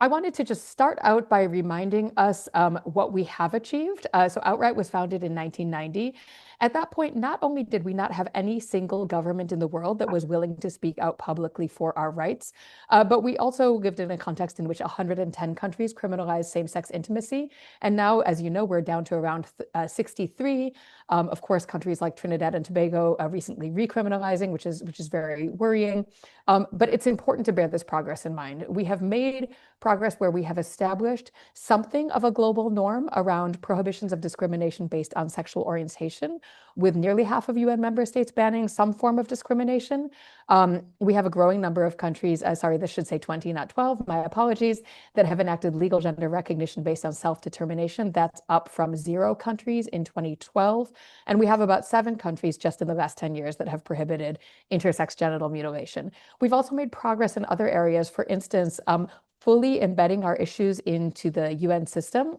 I wanted to just start out by reminding us what we have achieved. So Outright was founded in 1990. At that point, not only did we not have any single government in the world that was willing to speak out publicly for our rights, but we also lived in a context in which 110 countries criminalized same-sex intimacy. And now, as you know, we're down to around 63. Of course, countries like Trinidad and Tobago recently recriminalizing, which is very worrying. But it's important to bear this progress in mind. We have made progress where we have established something of a global norm around prohibitions of discrimination based on sexual orientation, with nearly half of UN member states banning some form of discrimination. We have a growing number of countries, sorry, this should say 20, not 12, my apologies, that have enacted legal gender recognition based on self-determination. That's up from 0 countries in 2012. And we have about 7 countries just in the last 10 years that have prohibited intersex genital mutilation. We've also made progress in other areas, for instance, fully embedding our issues into the UN system,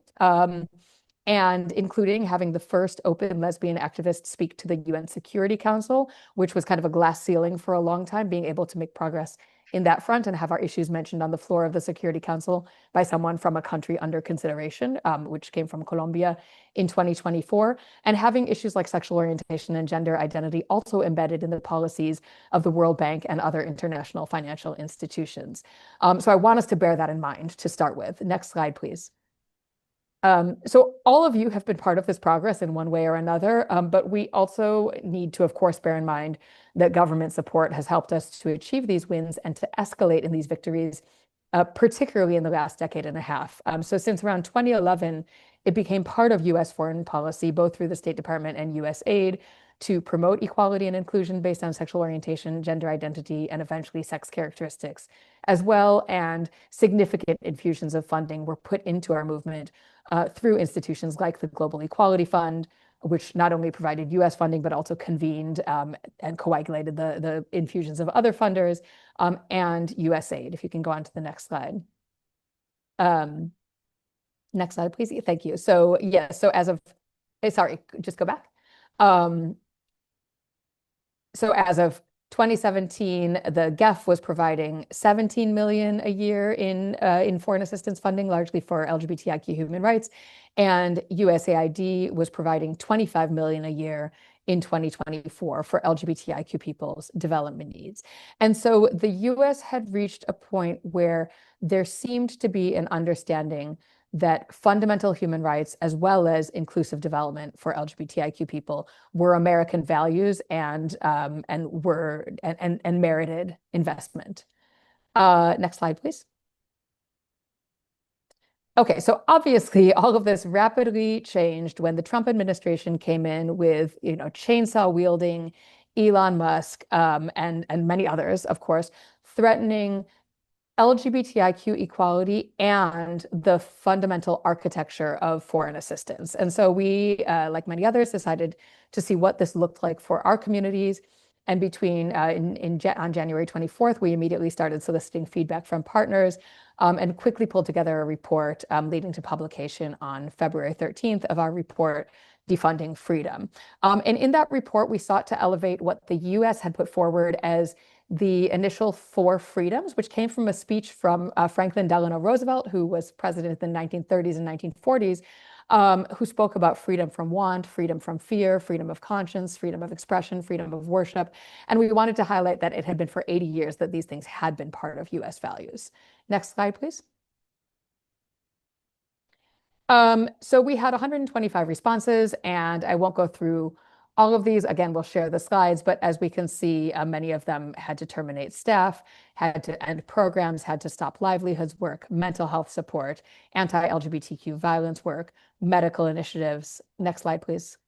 and including having the first open lesbian activist speak to the UN Security Council, which was kind of a glass ceiling for a long time, being able to make progress in that front and have our issues mentioned on the floor of the Security Council by someone from a country under consideration, which came from Colombia in 2024, and having issues like sexual orientation and gender identity also embedded in the policies of the World Bank and other international financial institutions. So I want us to bear that in mind to start with. Next slide, please. So all of you have been part of this progress in one way or another, but we also need to, of course, bear in mind that government support has helped us to achieve these wins and to escalate in these victories, particularly in the last decade and a half. So since around 2011, it became part of US foreign policy, both through the State Department and US aid, to promote equality and inclusion based on sexual orientation, gender identity, and eventually sex characteristics as well. And significant infusions of funding were put into our movement through institutions like the Global Equality Fund, which not only provided US funding, but also convened and coagulated the infusions of other funders, and USAID. If you can go on to the next slide. Next slide, please. Thank you. So yeah, so as of, sorry, just go back. So as of 2017, the GEF was providing 17 million a year in foreign assistance funding, largely for LGBTIQ human rights, and USAID was providing 25 million a year in 2024 for LGBTIQ people's development needs. And so the US had reached a point where there seemed to be an understanding that fundamental human rights, as well as inclusive development for LGBTIQ people, were American values and merited investment. Next slide, please. Okay, so obviously all of this rapidly changed when the Trump administration came in with, chainsaw wielding Elon Musk and many others, of course, threatening LGBTIQ equality and the fundamental architecture of foreign assistance. And so we, like many others, decided to see what this looked like for our communities. And on January 24th, we immediately started soliciting feedback from partners and quickly pulled together a report leading to publication on February 13th of our report, Defunding Freedom. And in that report, we sought to elevate what the US had put forward as the initial 4 freedoms, which came from a speech from Franklin Delano Roosevelt, who was president in the 1930s and 1940s, who spoke about freedom from want, freedom from fear, freedom of conscience, freedom of expression, freedom of worship. And we wanted to highlight that it had been for 80 years that these things had been part of US values. Next slide, please. So we had 125 responses, and I won't go through all of these. Again, we'll share the slides, but as we can see, many of them had to terminate staff, had to end programs, had to stop livelihoods work, mental health support, anti-LGBTQ violence work, medical initiatives. Next slide, please.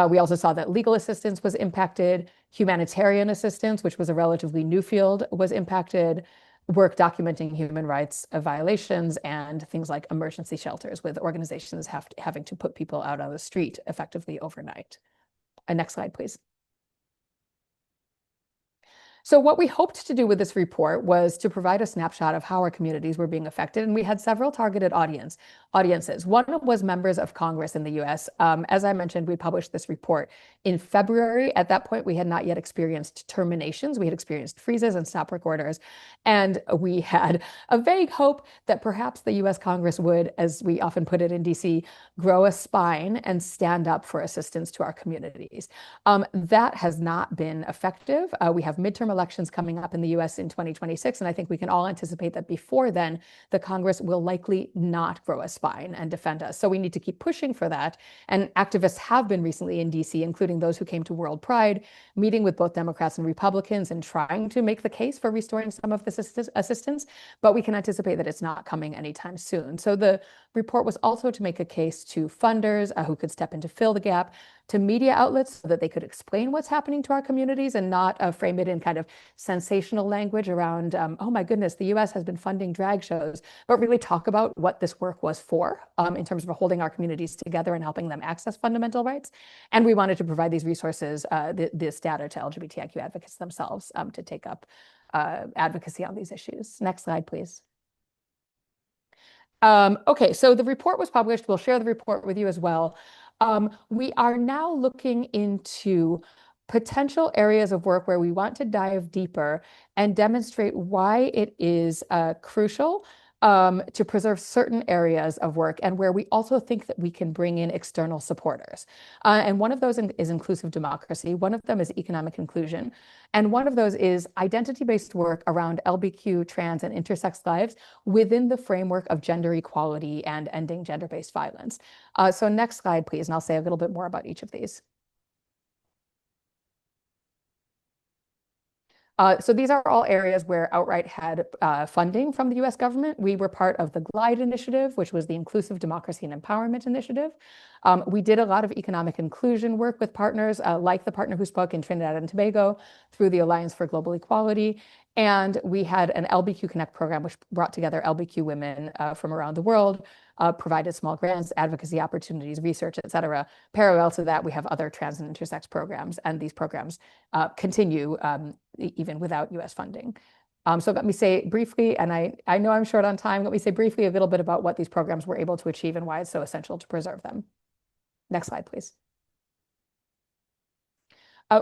We also saw that legal assistance was impacted, humanitarian assistance, which was a relatively new field, was impacted, work documenting human rights violations, and things like emergency shelters with organizations having to put people out on the street effectively overnight. Next slide, please. So what we hoped to do with this report was to provide a snapshot of how our communities were being affected, and we had several targeted audiences. One was members of Congress in the US. As I mentioned, we published this report in February. At that point, we had not yet experienced terminations. We had experienced freezes and stop work orders, and we had a vague hope that perhaps the US Congress would, as we often put it in DC, grow a spine and stand up for assistance to our communities. That has not been effective. We have midterm elections coming up in the US in 2026, and I think we can all anticipate that before then, the Congress will likely not grow a spine and defend us. So we need to keep pushing for that. And activists have been recently in DC, including those who came to World Pride, meeting with both Democrats and Republicans and trying to make the case for restoring some of this assistance, but we can anticipate that it's not coming anytime soon. So the report was also to make a case to funders who could step in to fill the gap, to media outlets so that they could explain what's happening to our communities and not frame it in kind of sensational language around, oh my goodness, the US has been funding drag shows, but really talk about what this work was for in terms of holding our communities together and helping them access fundamental rights. And we wanted to provide these resources, this data to LGBTIQ advocates themselves to take up advocacy on these issues. Next slide, please. Okay, so the report was published. We'll share the report with you as well. We are now looking into potential areas of work where we want to dive deeper and demonstrate why it is crucial to preserve certain areas of work and where we also think that we can bring in external supporters. And one of those is inclusive democracy. One of them is economic inclusion. And one of those is identity-based work around LBQ, trans, and intersex lives within the framework of gender equality and ending gender-based violence. So next slide, please, and I'll say a little bit more about each of these. So these are all areas where Outright had funding from the US government. We were part of the GLIDE initiative, which was the Inclusive Democracy and Empowerment Initiative. We did a lot of economic inclusion work with partners, like the partner who spoke in Trinidad and Tobago through the Alliance for Global Equality. And we had an LBQ Connect program, which brought together LBQ women from around the world, provided small grants, advocacy opportunities, research, et cetera. Parallel to that, we have other trans and intersex programs, and these programs continue even without US funding. So let me say briefly, and I know I'm short on time, let me say briefly a little bit about what these programs were able to achieve and why it's so essential to preserve them. Next slide, please.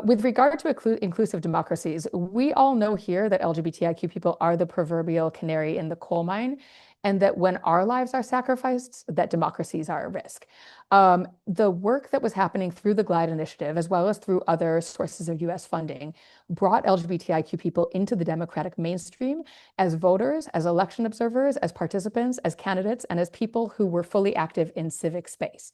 With regard to inclusive democracies, we all know here that LGBTIQ people are the proverbial canary in the coal mine, and that when our lives are sacrificed, that democracies are at risk. The work that was happening through the GLIDE initiative, as well as through other sources of US funding, brought LGBTIQ people into the democratic mainstream as voters, as election observers, as participants, as candidates, and as people who were fully active in civic space.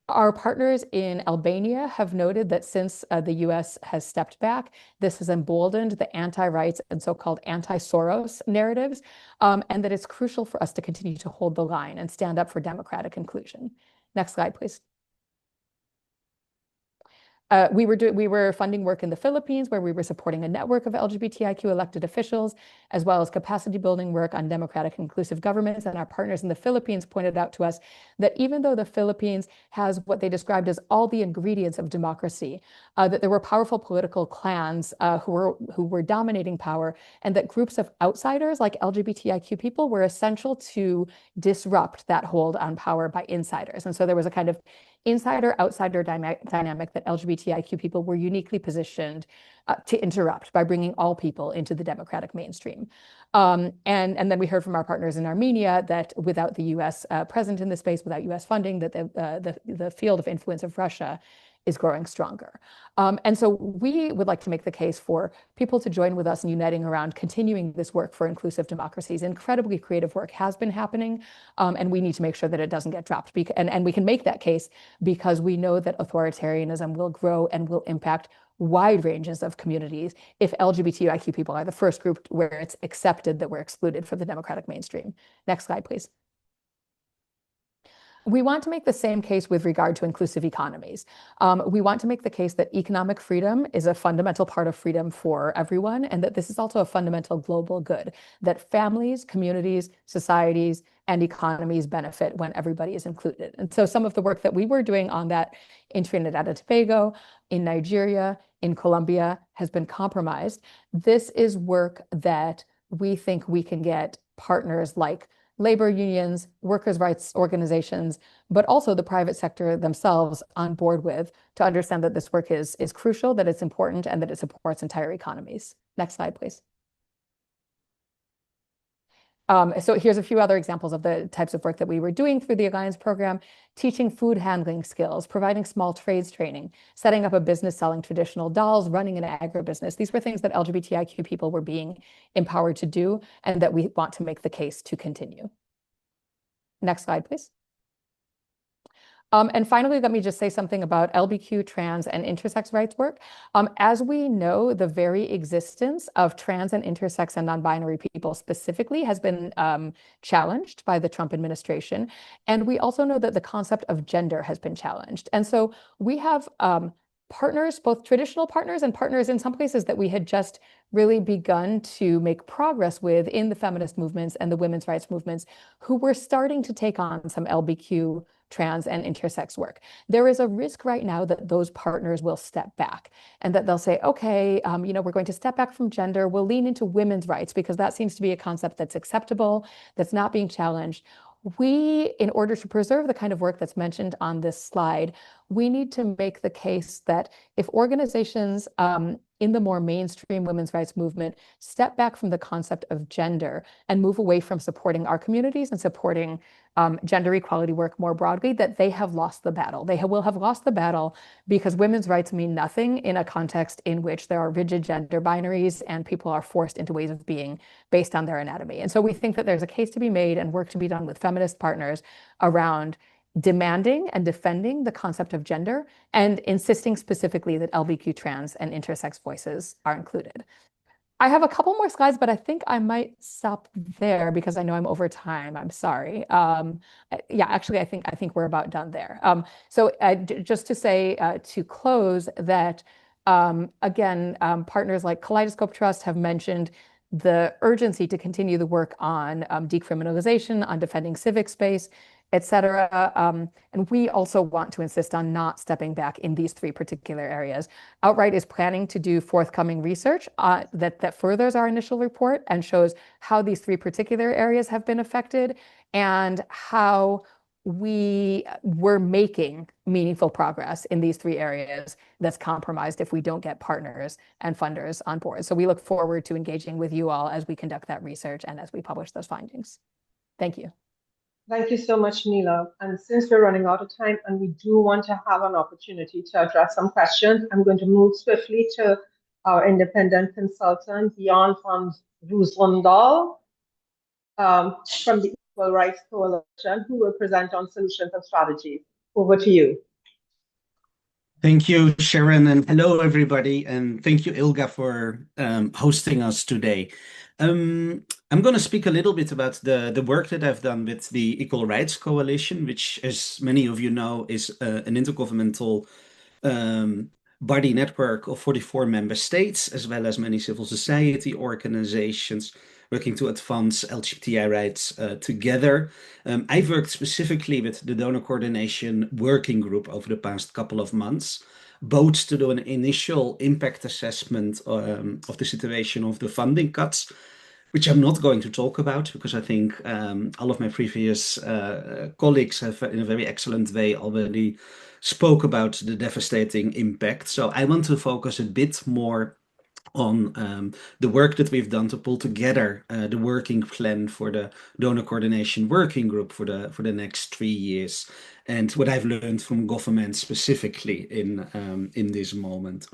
Our partners in Albania have noted that since the US has stepped back, this has emboldened the anti-rights and so-called anti-Soros narratives, and that it's crucial for us to continue to hold the line and stand up for democratic inclusion. Next slide, please. We were funding work in the Philippines, where we were supporting a network of LGBTIQ elected officials, as well as capacity building work on democratic and inclusive governments. And our partners in the Philippines pointed out to us that even though the Philippines has what they described as all the ingredients of democracy, that there were powerful political clans who were dominating power, and that groups of outsiders like LGBTIQ people were essential to disrupt that hold on power by insiders. And so there was a kind of insider-outsider dynamic that LGBTIQ people were uniquely positioned to interrupt by bringing all people into the democratic mainstream. And then we heard from our partners in Armenia that without the US present in the space, without US funding, that the field of influence of Russia is growing stronger. And so we would like to make the case for people to join with us in uniting around continuing this work for inclusive democracies. Incredibly creative work has been happening, and we need to make sure that it doesn't get dropped. And we can make that case because we know that authoritarianism will grow and will impact wide ranges of communities if LGBTIQ people are the first group where it's accepted that we're excluded from the democratic mainstream. Next slide, please. We want to make the same case with regard to inclusive economies. We want to make the case that economic freedom is a fundamental part of freedom for everyone, and that this is also a fundamental global good, that families, communities, societies, and economies benefit when everybody is included. And so some of the work that we were doing on that in Trinidad and Tobago, in Nigeria, in Colombia has been compromised. This is work that we think we can get partners like labor unions, workers' rights organizations, but also the private sector themselves on board with to understand that this work is crucial, that it's important, and that it supports entire economies. Next slide, please. So here's a few other examples of the types of work that we were doing through the Alliance program: teaching food handling skills, providing small trades training, setting up a business selling traditional dolls, running an agribusiness. These were things that LGBTIQ people were being empowered to do and that we want to make the case to continue. Next slide, please. And finally, let me just say something about LBQ, trans, and intersex rights work. As we know, the very existence of trans and intersex and non-binary people specifically has been challenged by the Trump administration. And we also know that the concept of gender has been challenged. And so we have partners, both traditional partners and partners in some places that we had just really begun to make progress with in the feminist movements and the women's rights movements, who were starting to take on some LBQ, trans, and intersex work. There is a risk right now that those partners will step back and that they'll say, okay, we're going to step back from gender, we'll lean into women's rights because that seems to be a concept that's acceptable, that's not being challenged. We, in order to preserve the kind of work that's mentioned on this slide, we need to make the case that if organizations in the more mainstream women's rights movement step back from the concept of gender and move away from supporting our communities and supporting gender equality work more broadly, that they have lost the battle. They will have lost the battle because women's rights mean nothing in a context in which there are rigid gender binaries and people are forced into ways of being based on their anatomy. And so we think that there's a case to be made and work to be done with feminist partners around demanding and defending the concept of gender and insisting specifically that LBQ, trans, and intersex voices are included. I have a couple more slides, but I think I might stop there because I know I'm over time. I'm sorry. Yeah, actually, I think we're about done there. So just to say to close that, again, partners like Kaleidoscope Trust have mentioned the urgency to continue the work on decriminalization, on defending civic space, et cetera. And we also want to insist on not stepping back in these three particular areas. Outright is planning to do forthcoming research that furthers our initial report and shows how these three particular areas have been affected and how we were making meaningful progress in these three areas that's compromised if we don't get partners and funders on board. So we look forward to engaging with you all as we conduct that research and as we publish those findings. Thank you. Thank you so much, Neela. And since we're running out of time and we do want to have an opportunity to address some questions, I'm going to move swiftly to our independent consultant, Jan van Rooslendaal, from the Equal Rights Coalition, who will present on solutions and strategies. Over to you. Thank you, Sharon, and hello, everybody. And thank you, Ilga, for hosting us today. I'm going to speak a little bit about the work that I've done with the Equal Rights Coalition, which, as many of you know, is an intergovernmental body network of 44 member states, as well as many civil society organizations working to advance LGBTI rights together. I've worked specifically with the Donor Coordination Working Group over the past couple of months, both to do an initial impact assessment of the situation of the funding cuts, which I'm not going to talk about because I think all of my previous colleagues have in a very excellent way already spoke about the devastating impact. So I want to focus a bit more on the work that we've done to pull together the working plan for the donor coordination working group for the next 3 years, and what I've learned from government specifically in this moment.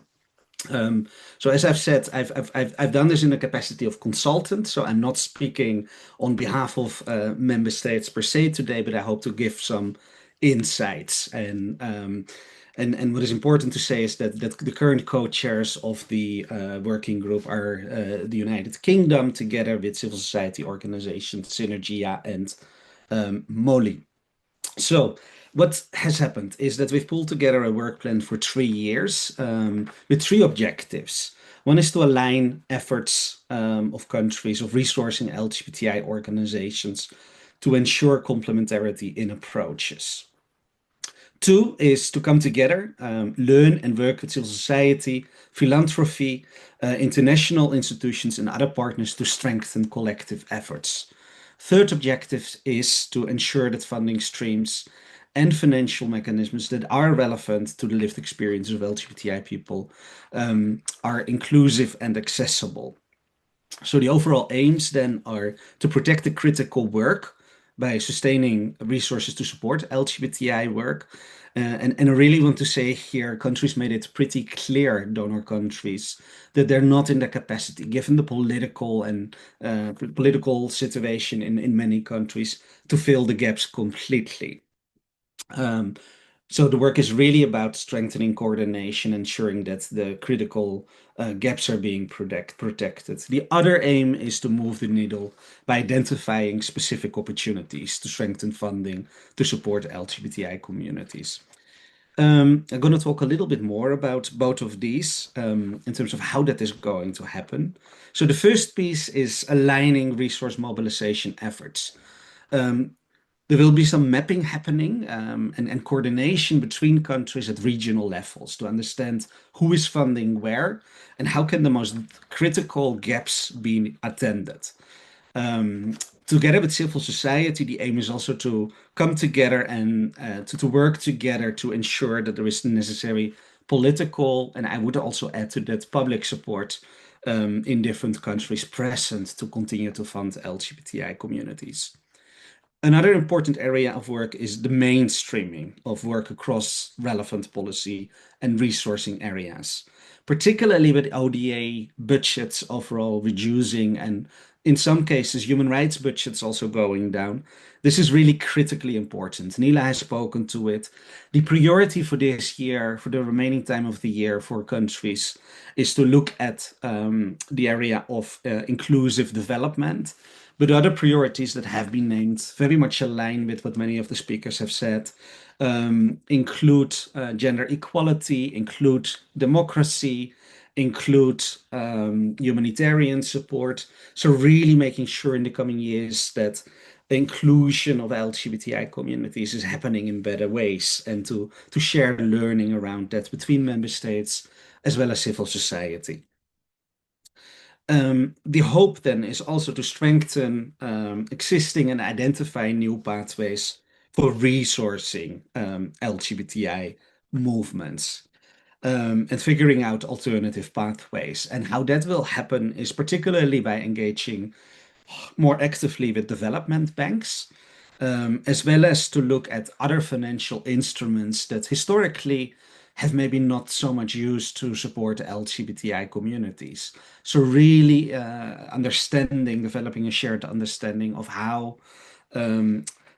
So as I've said, I've done this in the capacity of consultant, so I'm not speaking on behalf of member states per se today, but I hope to give some insights. And what is important to say is that the current co-chairs of the working group are the United Kingdom, together with civil society organizations Synergia and Moli. So what has happened is that we've pulled together a work plan for 3 years with 3 objectives. One is to align efforts of countries of resourcing LGBTI organizations to ensure complementarity in approaches. 2 is to come together, learn and work with civil society, philanthropy, international institutions and other partners to strengthen collective efforts. 3rd objective is to ensure that funding streams and financial mechanisms that are relevant to the lived experience of LGBTI people are inclusive and accessible. So the overall aims then are to protect the critical work by sustaining resources to support LGBTI work. And I really want to say here, countries made it pretty clear, donor countries, that they're not in the capacity, given the political and political situation in many countries, to fill the gaps completely. So the work is really about strengthening coordination, ensuring that the critical gaps are being protected. The other aim is to move the needle by identifying specific opportunities to strengthen funding to support LGBTI communities. I'm going to talk a little bit more about both of these in terms of how that is going to happen. So the first piece is aligning resource mobilization efforts. There will be some mapping happening and coordination between countries at regional levels to understand who is funding where and how can the most critical gaps be attended. Together with civil society, the aim is also to come together and to work together to ensure that there is the necessary political, and I would also add to that, public support in different countries present to continue to fund LGBTI communities. Another important area of work is the mainstreaming of work across relevant policy and resourcing areas, particularly with ODA budgets overall reducing and in some cases human rights budgets also going down. This is really critically important. Nila has spoken to it. The priority for this year, for the remaining time of the year for countries, is to look at the area of inclusive development. But other priorities that have been named very much align with what many of the speakers have said, include gender equality, include democracy, include humanitarian support. So really making sure in the coming years that the inclusion of LGBTI communities is happening in better ways and to share learning around that between member states as well as civil society. The hope then is also to strengthen existing and identify new pathways for resourcing LGBTI movements and figuring out alternative pathways. And how that will happen is particularly by engaging more actively with development banks, as well as to look at other financial instruments that historically have maybe not so much used to support LGBTI communities. So really developing a shared understanding of how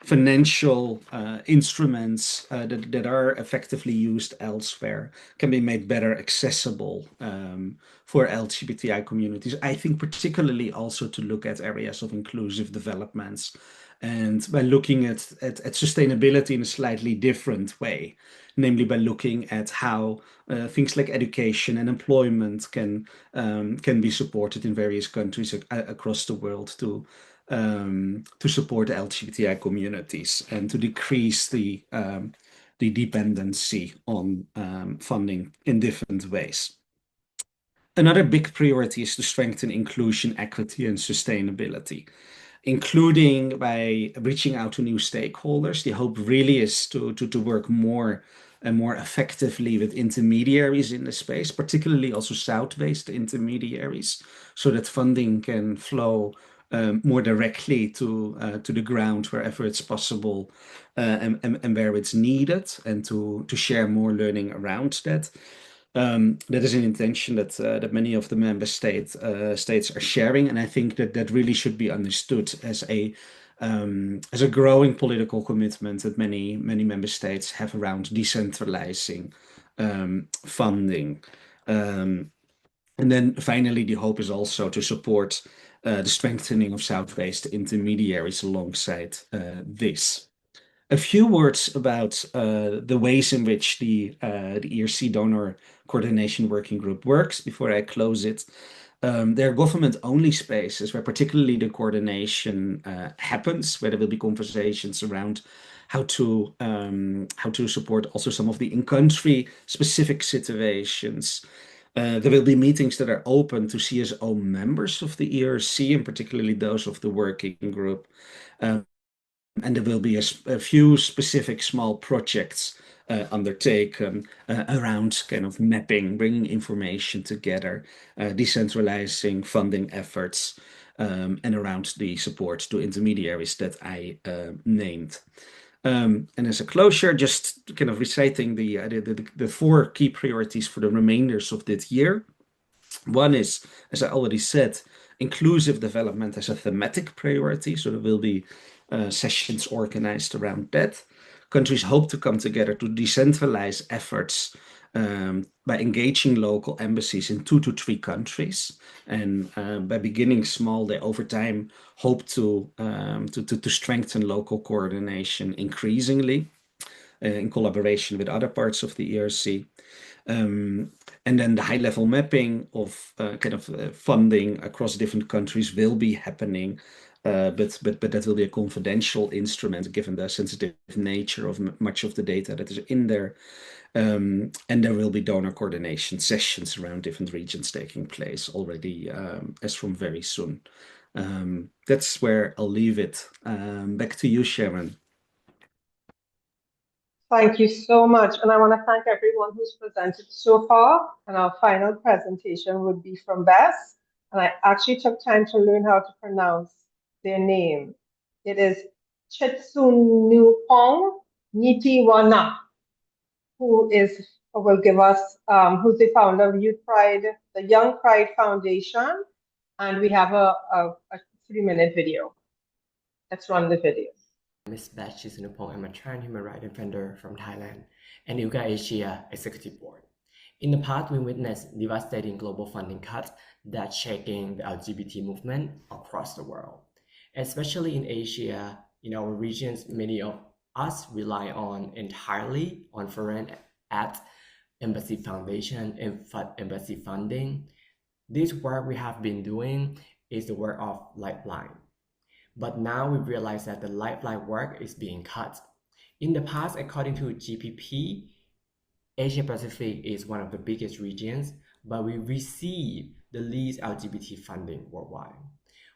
financial instruments that are effectively used elsewhere can be made better accessible for LGBTI communities. I think particularly also to look at areas of inclusive developments and by looking at sustainability in a slightly different way, namely by looking at how things like education and employment can be supported in various countries across the world to support LGBTI communities and to decrease the dependency on funding in different ways. Another big priority is to strengthen inclusion, equity, and sustainability, including by reaching out to new stakeholders. The hope really is to work more more effectively with intermediaries in the space, particularly also South-based intermediaries, so that funding can flow more directly to the ground wherever it's possible, and where it's needed, and to share more learning around that. That is an intention that many of the member states are sharing, and I think that really should be understood as a growing political commitment that many member states have around decentralizing funding. And then finally, the hope is also to support the strengthening of South-based intermediaries alongside this. A few words about the ways in which the ERC Donor Coordination Working Group works before I close it. There are government-only spaces where particularly the coordination happens, where there will be conversations around how to support also some of the in-country specific situations. There will be meetings that are open to CSO members of the ERC, and particularly those of the working group. And there will be a few specific small projects undertaken around kind of mapping, bringing information together, decentralizing funding efforts, and around the support to intermediaries that I named. And as a closure, just kind of reciting the 4 key priorities for the remainders of this year. One is, as I already said, inclusive development as a thematic priority. So there will be sessions organized around that. Countries hope to come together to decentralize efforts by engaging local embassies in 2 to 3 countries, and by beginning small, they over time hope to strengthen local coordination increasingly in collaboration with other parts of the ERC. And then the high-level mapping of funding across different countries will be happening, but that will be a confidential instrument given the sensitive nature of much of the data that is in there. And there will be donor coordination sessions around different regions taking place already as from very soon. That's where I'll leave it. Back to you, Sharon. Thank you so much. And I want to thank everyone who's presented so far. And our final presentation would be from Bess. And I actually took time to learn how to pronounce their name. It is Chitsunupong Nitiwana, who will give us, who's the founder of Youth Pride, the Young Pride Foundation. And we have a 3-minute video. Let's run the video. Ms. Beth Chitsunupong. I'm a trans human rights defender from Thailand and ILGA Asia Executive Board. In the past, we witnessed devastating global funding cuts that shaking the LGBT movement across the world. Especially in Asia, in our regions, many of us rely entirely on foreign aid, embassy foundation, and embassy funding. This work we have been doing is the work of Lifeline. But now we realize that the Lifeline work is being cut. In the past, according to GPP, Asia Pacific is one of the biggest regions, but we receive the least LGBT funding worldwide.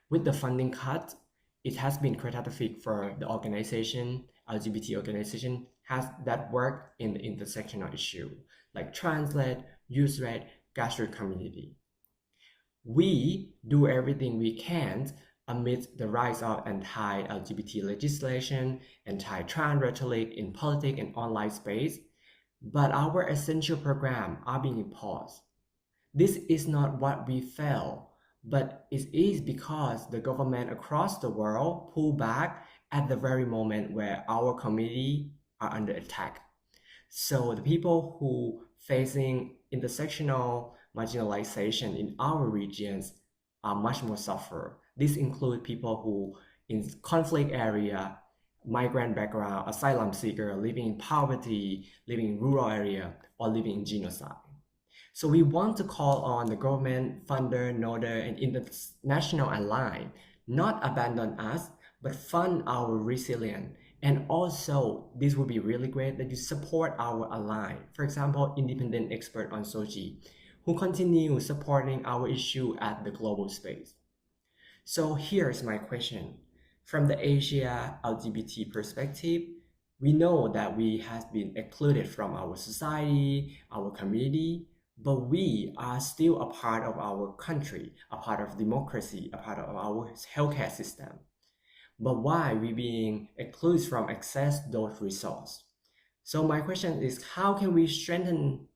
With the funding cut, it has been catastrophic for the organization, LGBT organization, has that work in the intersectional issue, like trans-led, youth-led, grassroots community. We do everything we can amid the rise of anti-LGBT legislation, anti-trans rhetoric in politics and online space, but our essential programs are being paused. This is not what we felt, but it is because the government across the world pulled back at the very moment where our community are under attack. So the people who facing intersectional marginalization in our regions are much more suffer. This includes people who in conflict area, migrant background, asylum seeker, living in poverty, living in rural area, or living in genocide. So we want to call on the government, funder, noder, and international ally, not abandon us, but fund our resilience. And also, this would be really great that you support our ally. For example, independent expert on Sochi, who continue supporting our issue at the global space. So here's my question. From the Asia LGBT perspective, We know that we have been excluded from our society, our community, but we are still a part of our country, a part of democracy, a part of our healthcare system. But why we being excluded from access those resources? So my question is, how can we strengthen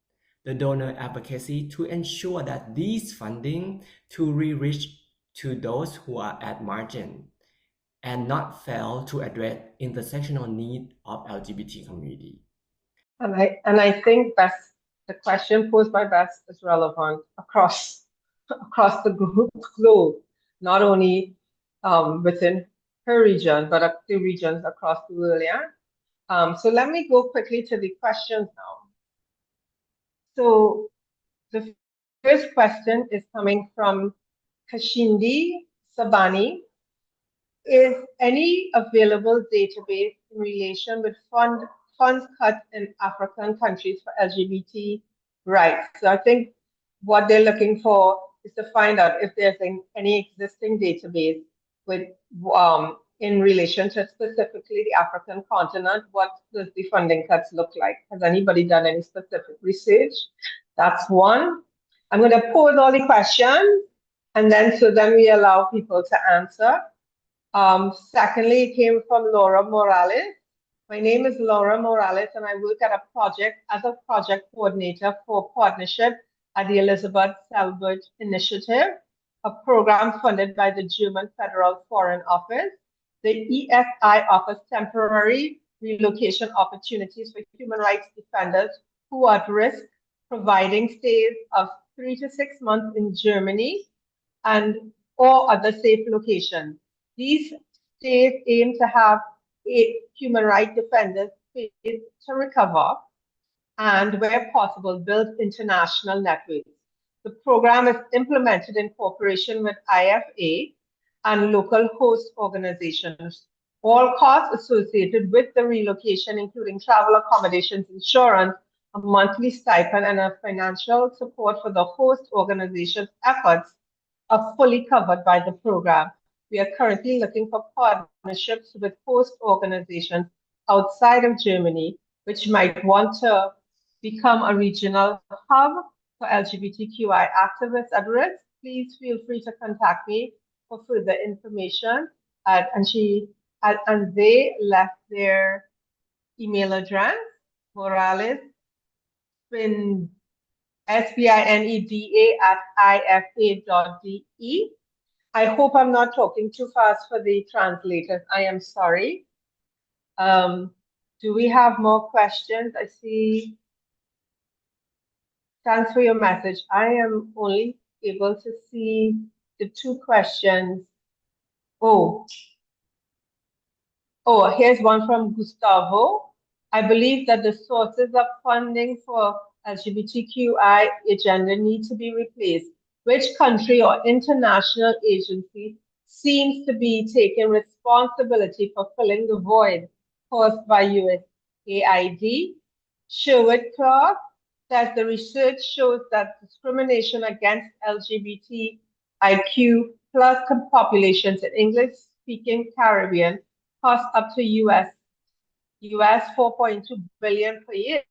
the donor advocacy to ensure that these funding to reach to those who are at margin and not fail to address intersectional need of LGBT community? And I think the question posed by Bess is relevant across the globe, not only within her region, but the regions across the world. Yeah. So let me go quickly to the questions now. So the first question is coming from Kashindi Sabani. Is any available database in relation with funds cut in African countries for LGBT rights? So I think what they're looking for is to find out if there's any existing database with in relation to specifically the African continent. What does the funding cuts look like? Has anybody done any specific research? That's one. I'm going to pose all the questions, and then we allow people to answer. Secondly, it came from Laura Morales. My name is Laura Morales, and I work at a project as a project coordinator for partnership at the Elizabeth Selbert Initiative, a program funded by the German Federal Foreign Office. The EFI offers temporary relocation opportunities for human rights defenders who are at risk, providing stays of 3 to 6 months in Germany and or other safe locations. These states aim to have human rights defenders to recover and, where possible, build international networks. The program is implemented in cooperation with IFA and local host organizations. All costs associated with the relocation, including travel accommodations, insurance, a monthly stipend, and a financial support for the host organization's efforts, are fully covered by the program. We are currently looking for partnerships with host organizations outside of Germany, which might want to become a regional hub for LGBTQI activists at risk. Please feel free to contact me for further information. And they left their email address, Morales, SBINEDA@ifa.de. I hope I'm not talking too fast for the translators. I am sorry. Do we have more questions? I see. Thanks for your message. I am only able to see the 2 questions. Oh, here's one from Gustavo. I believe that the sources of funding for LGBTQI agenda need to be replaced. Which country or international agency seems to be taking responsibility for filling the void caused by USAID? Sherwood Clark says the research shows that discrimination against LGBTIQ plus populations in English-speaking Caribbean costs up to US $4.2 billion per year,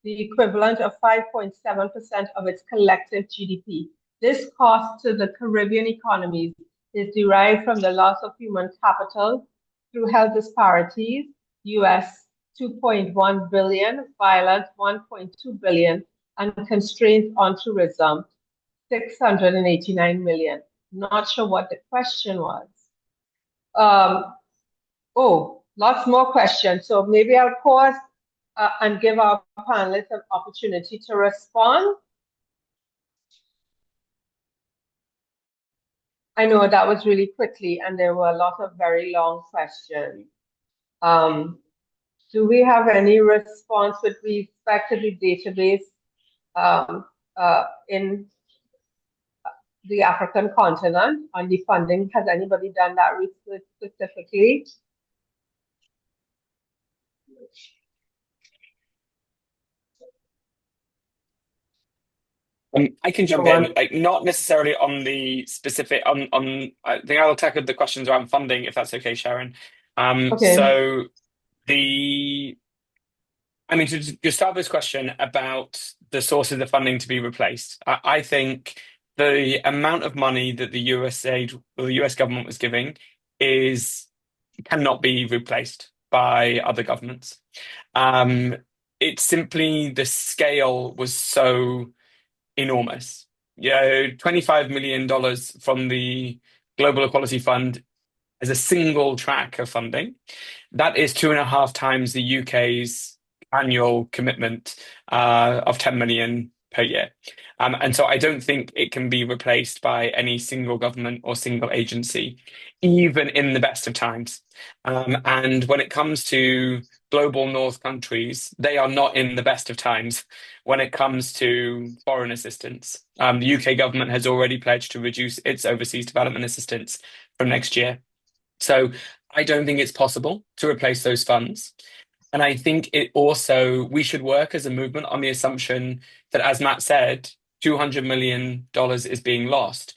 the equivalent of 5.7% of its collective GDP. This cost to the Caribbean economies is derived from the loss of human capital through health disparities, US $2.1 billion, violence $1.2 billion, and constraints on tourism $689 million. Not sure what the question was. Lots more questions. So maybe I'll pause and give our panelists an opportunity to respond. I know that was really quickly, and there were a lot of very long questions. Do we have any response with respect to the database in the African continent on the funding? Has anybody done that research specifically? I can jump in, like, not necessarily on the specific. I think I'll tackle the questions around funding, if that's okay, Sharon. Okay. So To Gustavo's question about the sources of funding to be replaced, I think the amount of money that the US government was giving cannot be replaced by other governments. It's simply the scale was so enormous. $25 million from the Global Equality Fund as a single track of funding. That is 2.5 times the UK's annual commitment of 10 million per year. And so I don't think it can be replaced by any single government or single agency, even in the best of times. And when it comes to global North countries, they are not in the best of times when it comes to foreign assistance. The UK government has already pledged to reduce its overseas development assistance from next year. So I don't think it's possible to replace those funds. And I think we should work as a movement on the assumption that, as Matt said, $200 million is being lost.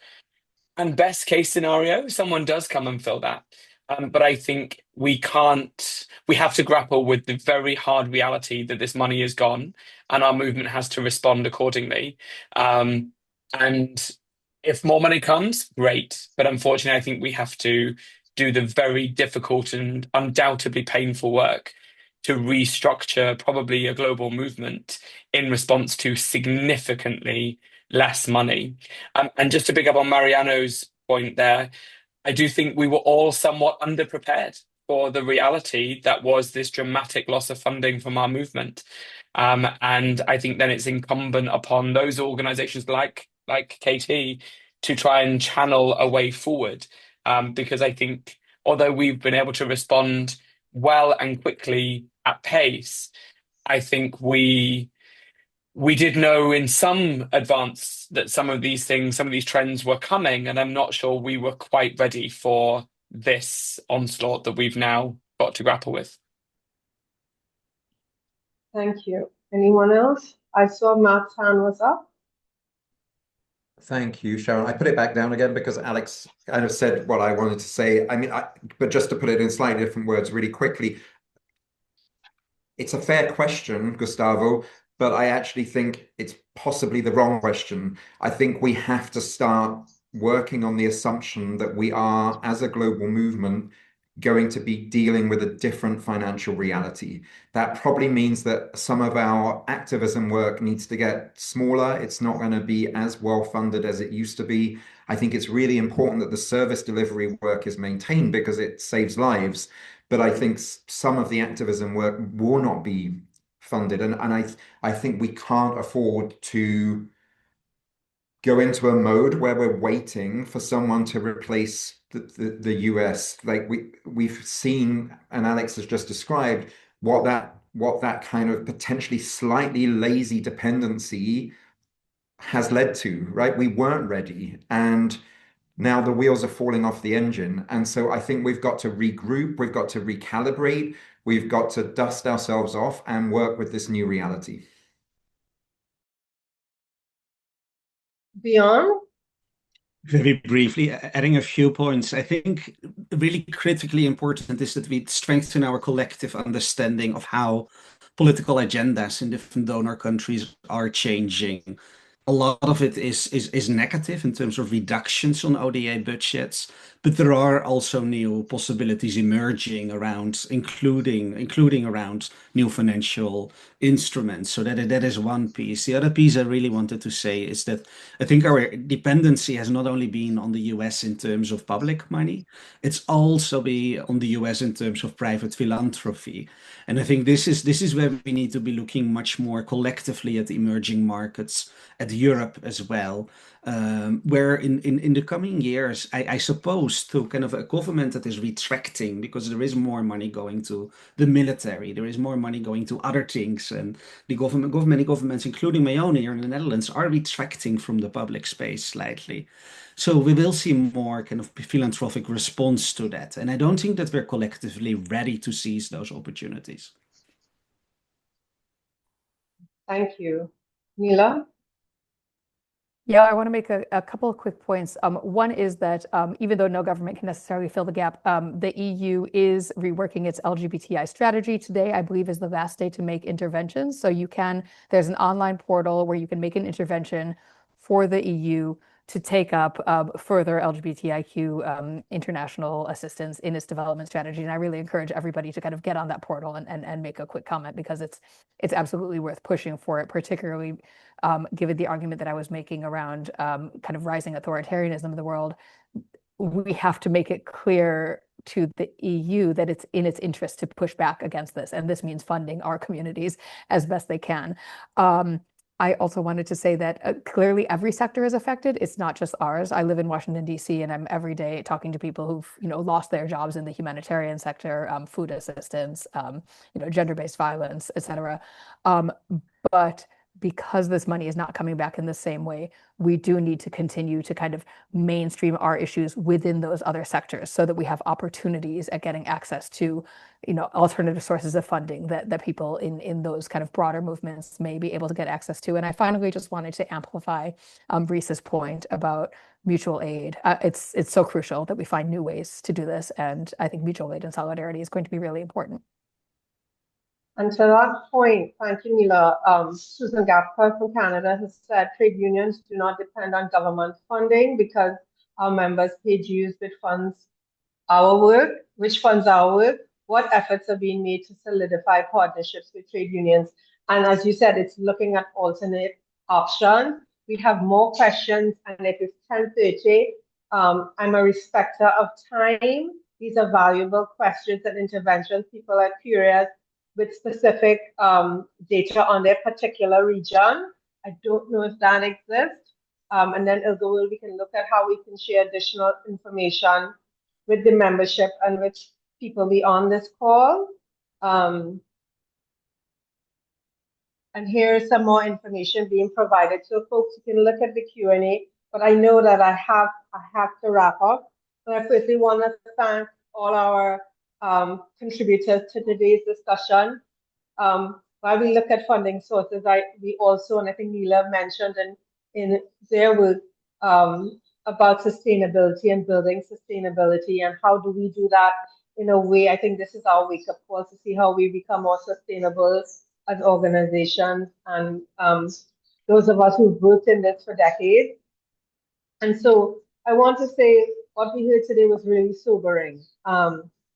And best case scenario, someone does come and fill that. But I think we have to grapple with the very hard reality that this money is gone and our movement has to respond accordingly. And if more money comes, great. But unfortunately, I think we have to do the very difficult and undoubtedly painful work to restructure probably a global movement in response to significantly less money. And just to pick up on Mariano's point there, I do think we were all somewhat underprepared for the reality that was this dramatic loss of funding from our movement. And I think then it's incumbent upon those organizations like KT to try and channel a way forward. Because I think although we've been able to respond well and quickly at pace, I think we did know in some advance that some of these trends were coming, and I'm not sure we were quite ready for this onslaught that we've now got to grapple with. Thank you. Anyone else? I saw Matt's hand was up. Thank you, Sharon. I put it back down again because Alex kind of said what I wanted to say. But just to put it in slightly different words really quickly, it's a fair question, Gustavo, but I actually think it's possibly the wrong question. I think we have to start working on the assumption that we are, as a global movement, going to be dealing with a different financial reality. That probably means that some of our activism work needs to get smaller. It's not going to be as well funded as it used to be. I think it's really important that the service delivery work is maintained because it saves lives. But I think some of the activism work will not be funded. And I think we can't afford to go into a mode where we're waiting for someone to replace the US. Like we've seen, and Alex has just described, what that kind of potentially slightly lazy dependency has led to, right? We weren't ready, and now the wheels are falling off the engine. And so I think we've got to regroup, we've got to recalibrate, we've got to dust ourselves off and work with this new reality. Beyond? Very briefly, adding a few points, I think really critically important is that we strengthen our collective understanding of how political agendas in different donor countries are changing. A lot of it is negative in terms of reductions on ODA budgets, but there are also new possibilities emerging around, including around new financial instruments. So that is one piece. The other piece I really wanted to say is that I think our dependency has not only been on the US in terms of public money, it's also been on the US in terms of private philanthropy. And I think this is where we need to be looking much more collectively at emerging markets, at Europe as well, where in the coming years, I suppose, to kind of a government that is retracting because there is more money going to the military, there is more money going to other things, and many governments, including my own here in the Netherlands, are retracting from the public space slightly. So we will see more kind of philanthropic response to that. And I don't think that we're collectively ready to seize those opportunities. Thank you. Neela? Yeah, I want to make a couple of quick points. One is that even though no government can necessarily fill the gap, the EU is reworking its LGBTI strategy. Today, I believe, is the last day to make interventions. So there's an online portal where you can make an intervention for the EU to take up further LGBTIQ international assistance in its development strategy. And I really encourage everybody to kind of get on that portal and make a quick comment, because it's absolutely worth pushing for it, particularly given the argument that I was making around kind of rising authoritarianism in the world. We have to make it clear to the EU that it's in its interest to push back against this. And this means funding our communities as best they can. I also wanted to say that clearly every sector is affected. It's not just ours. I live in Washington, D.C., and I'm every day talking to people who've lost their jobs in the humanitarian sector, food assistance, gender-based violence, et cetera. But because this money is not coming back in the same way, we do need to continue to kind of mainstream our issues within those other sectors so that we have opportunities at getting access to, alternative sources of funding that people in those kind of broader movements may be able to get access to. And I finally just wanted to amplify Reese's point about mutual aid. It's so crucial that we find new ways to do this. And I think mutual aid and solidarity is going to be really important. And to that point, thank you, Neela. Susan Gapka from Canada has said trade unions do not depend on government funding because our members pay dues which funds our work, what efforts are being made to solidify partnerships with trade unions. And as you said, it's looking at alternate options. We have more questions, and it is 10:30. I'm a respecter of time. These are valuable questions and interventions. People are curious with specific data on their particular region. I don't know if that exists. And then we can look at how we can share additional information with the membership and with people beyond this call. And here's some more information being provided. So folks, you can look at the Q&A, but I know that I have to wrap up. So I firstly want to thank all our contributors to today's discussion. While we look at funding sources, we also, and I think Neela mentioned in their work about sustainability and building sustainability, and how do we do that in a way. I think this is our wake-up call to see how we become more sustainable as organizations, and those of us who've worked in this for decades. And so I want to say what we heard today was really sobering,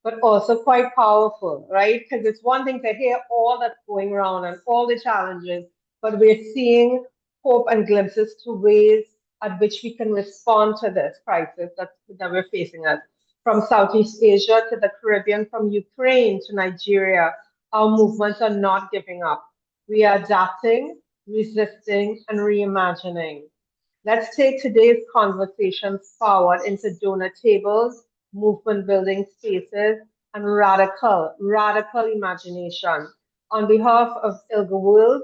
but also quite powerful, right? Because it's one thing to hear all that's going around and all the challenges, but we're seeing hope and glimpses to ways at which we can respond to this crisis that we're facing us. From Southeast Asia to the Caribbean, from Ukraine to Nigeria, our movements are not giving up. We are adapting, resisting, and reimagining. Let's take today's conversation forward into donor tables, movement building spaces, and radical imagination. On behalf of ILGA World,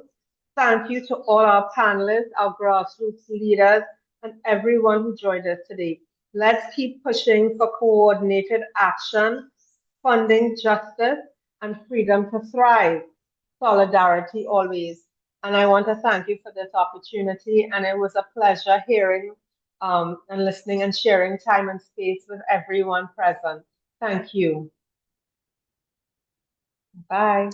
thank you to all our panelists, our grassroots leaders, and everyone who joined us today. Let's keep pushing for coordinated action, funding justice, and freedom to thrive. Solidarity always. And I want to thank you for this opportunity. And it was a pleasure hearing and listening and sharing time and space with everyone present. Thank you. Bye.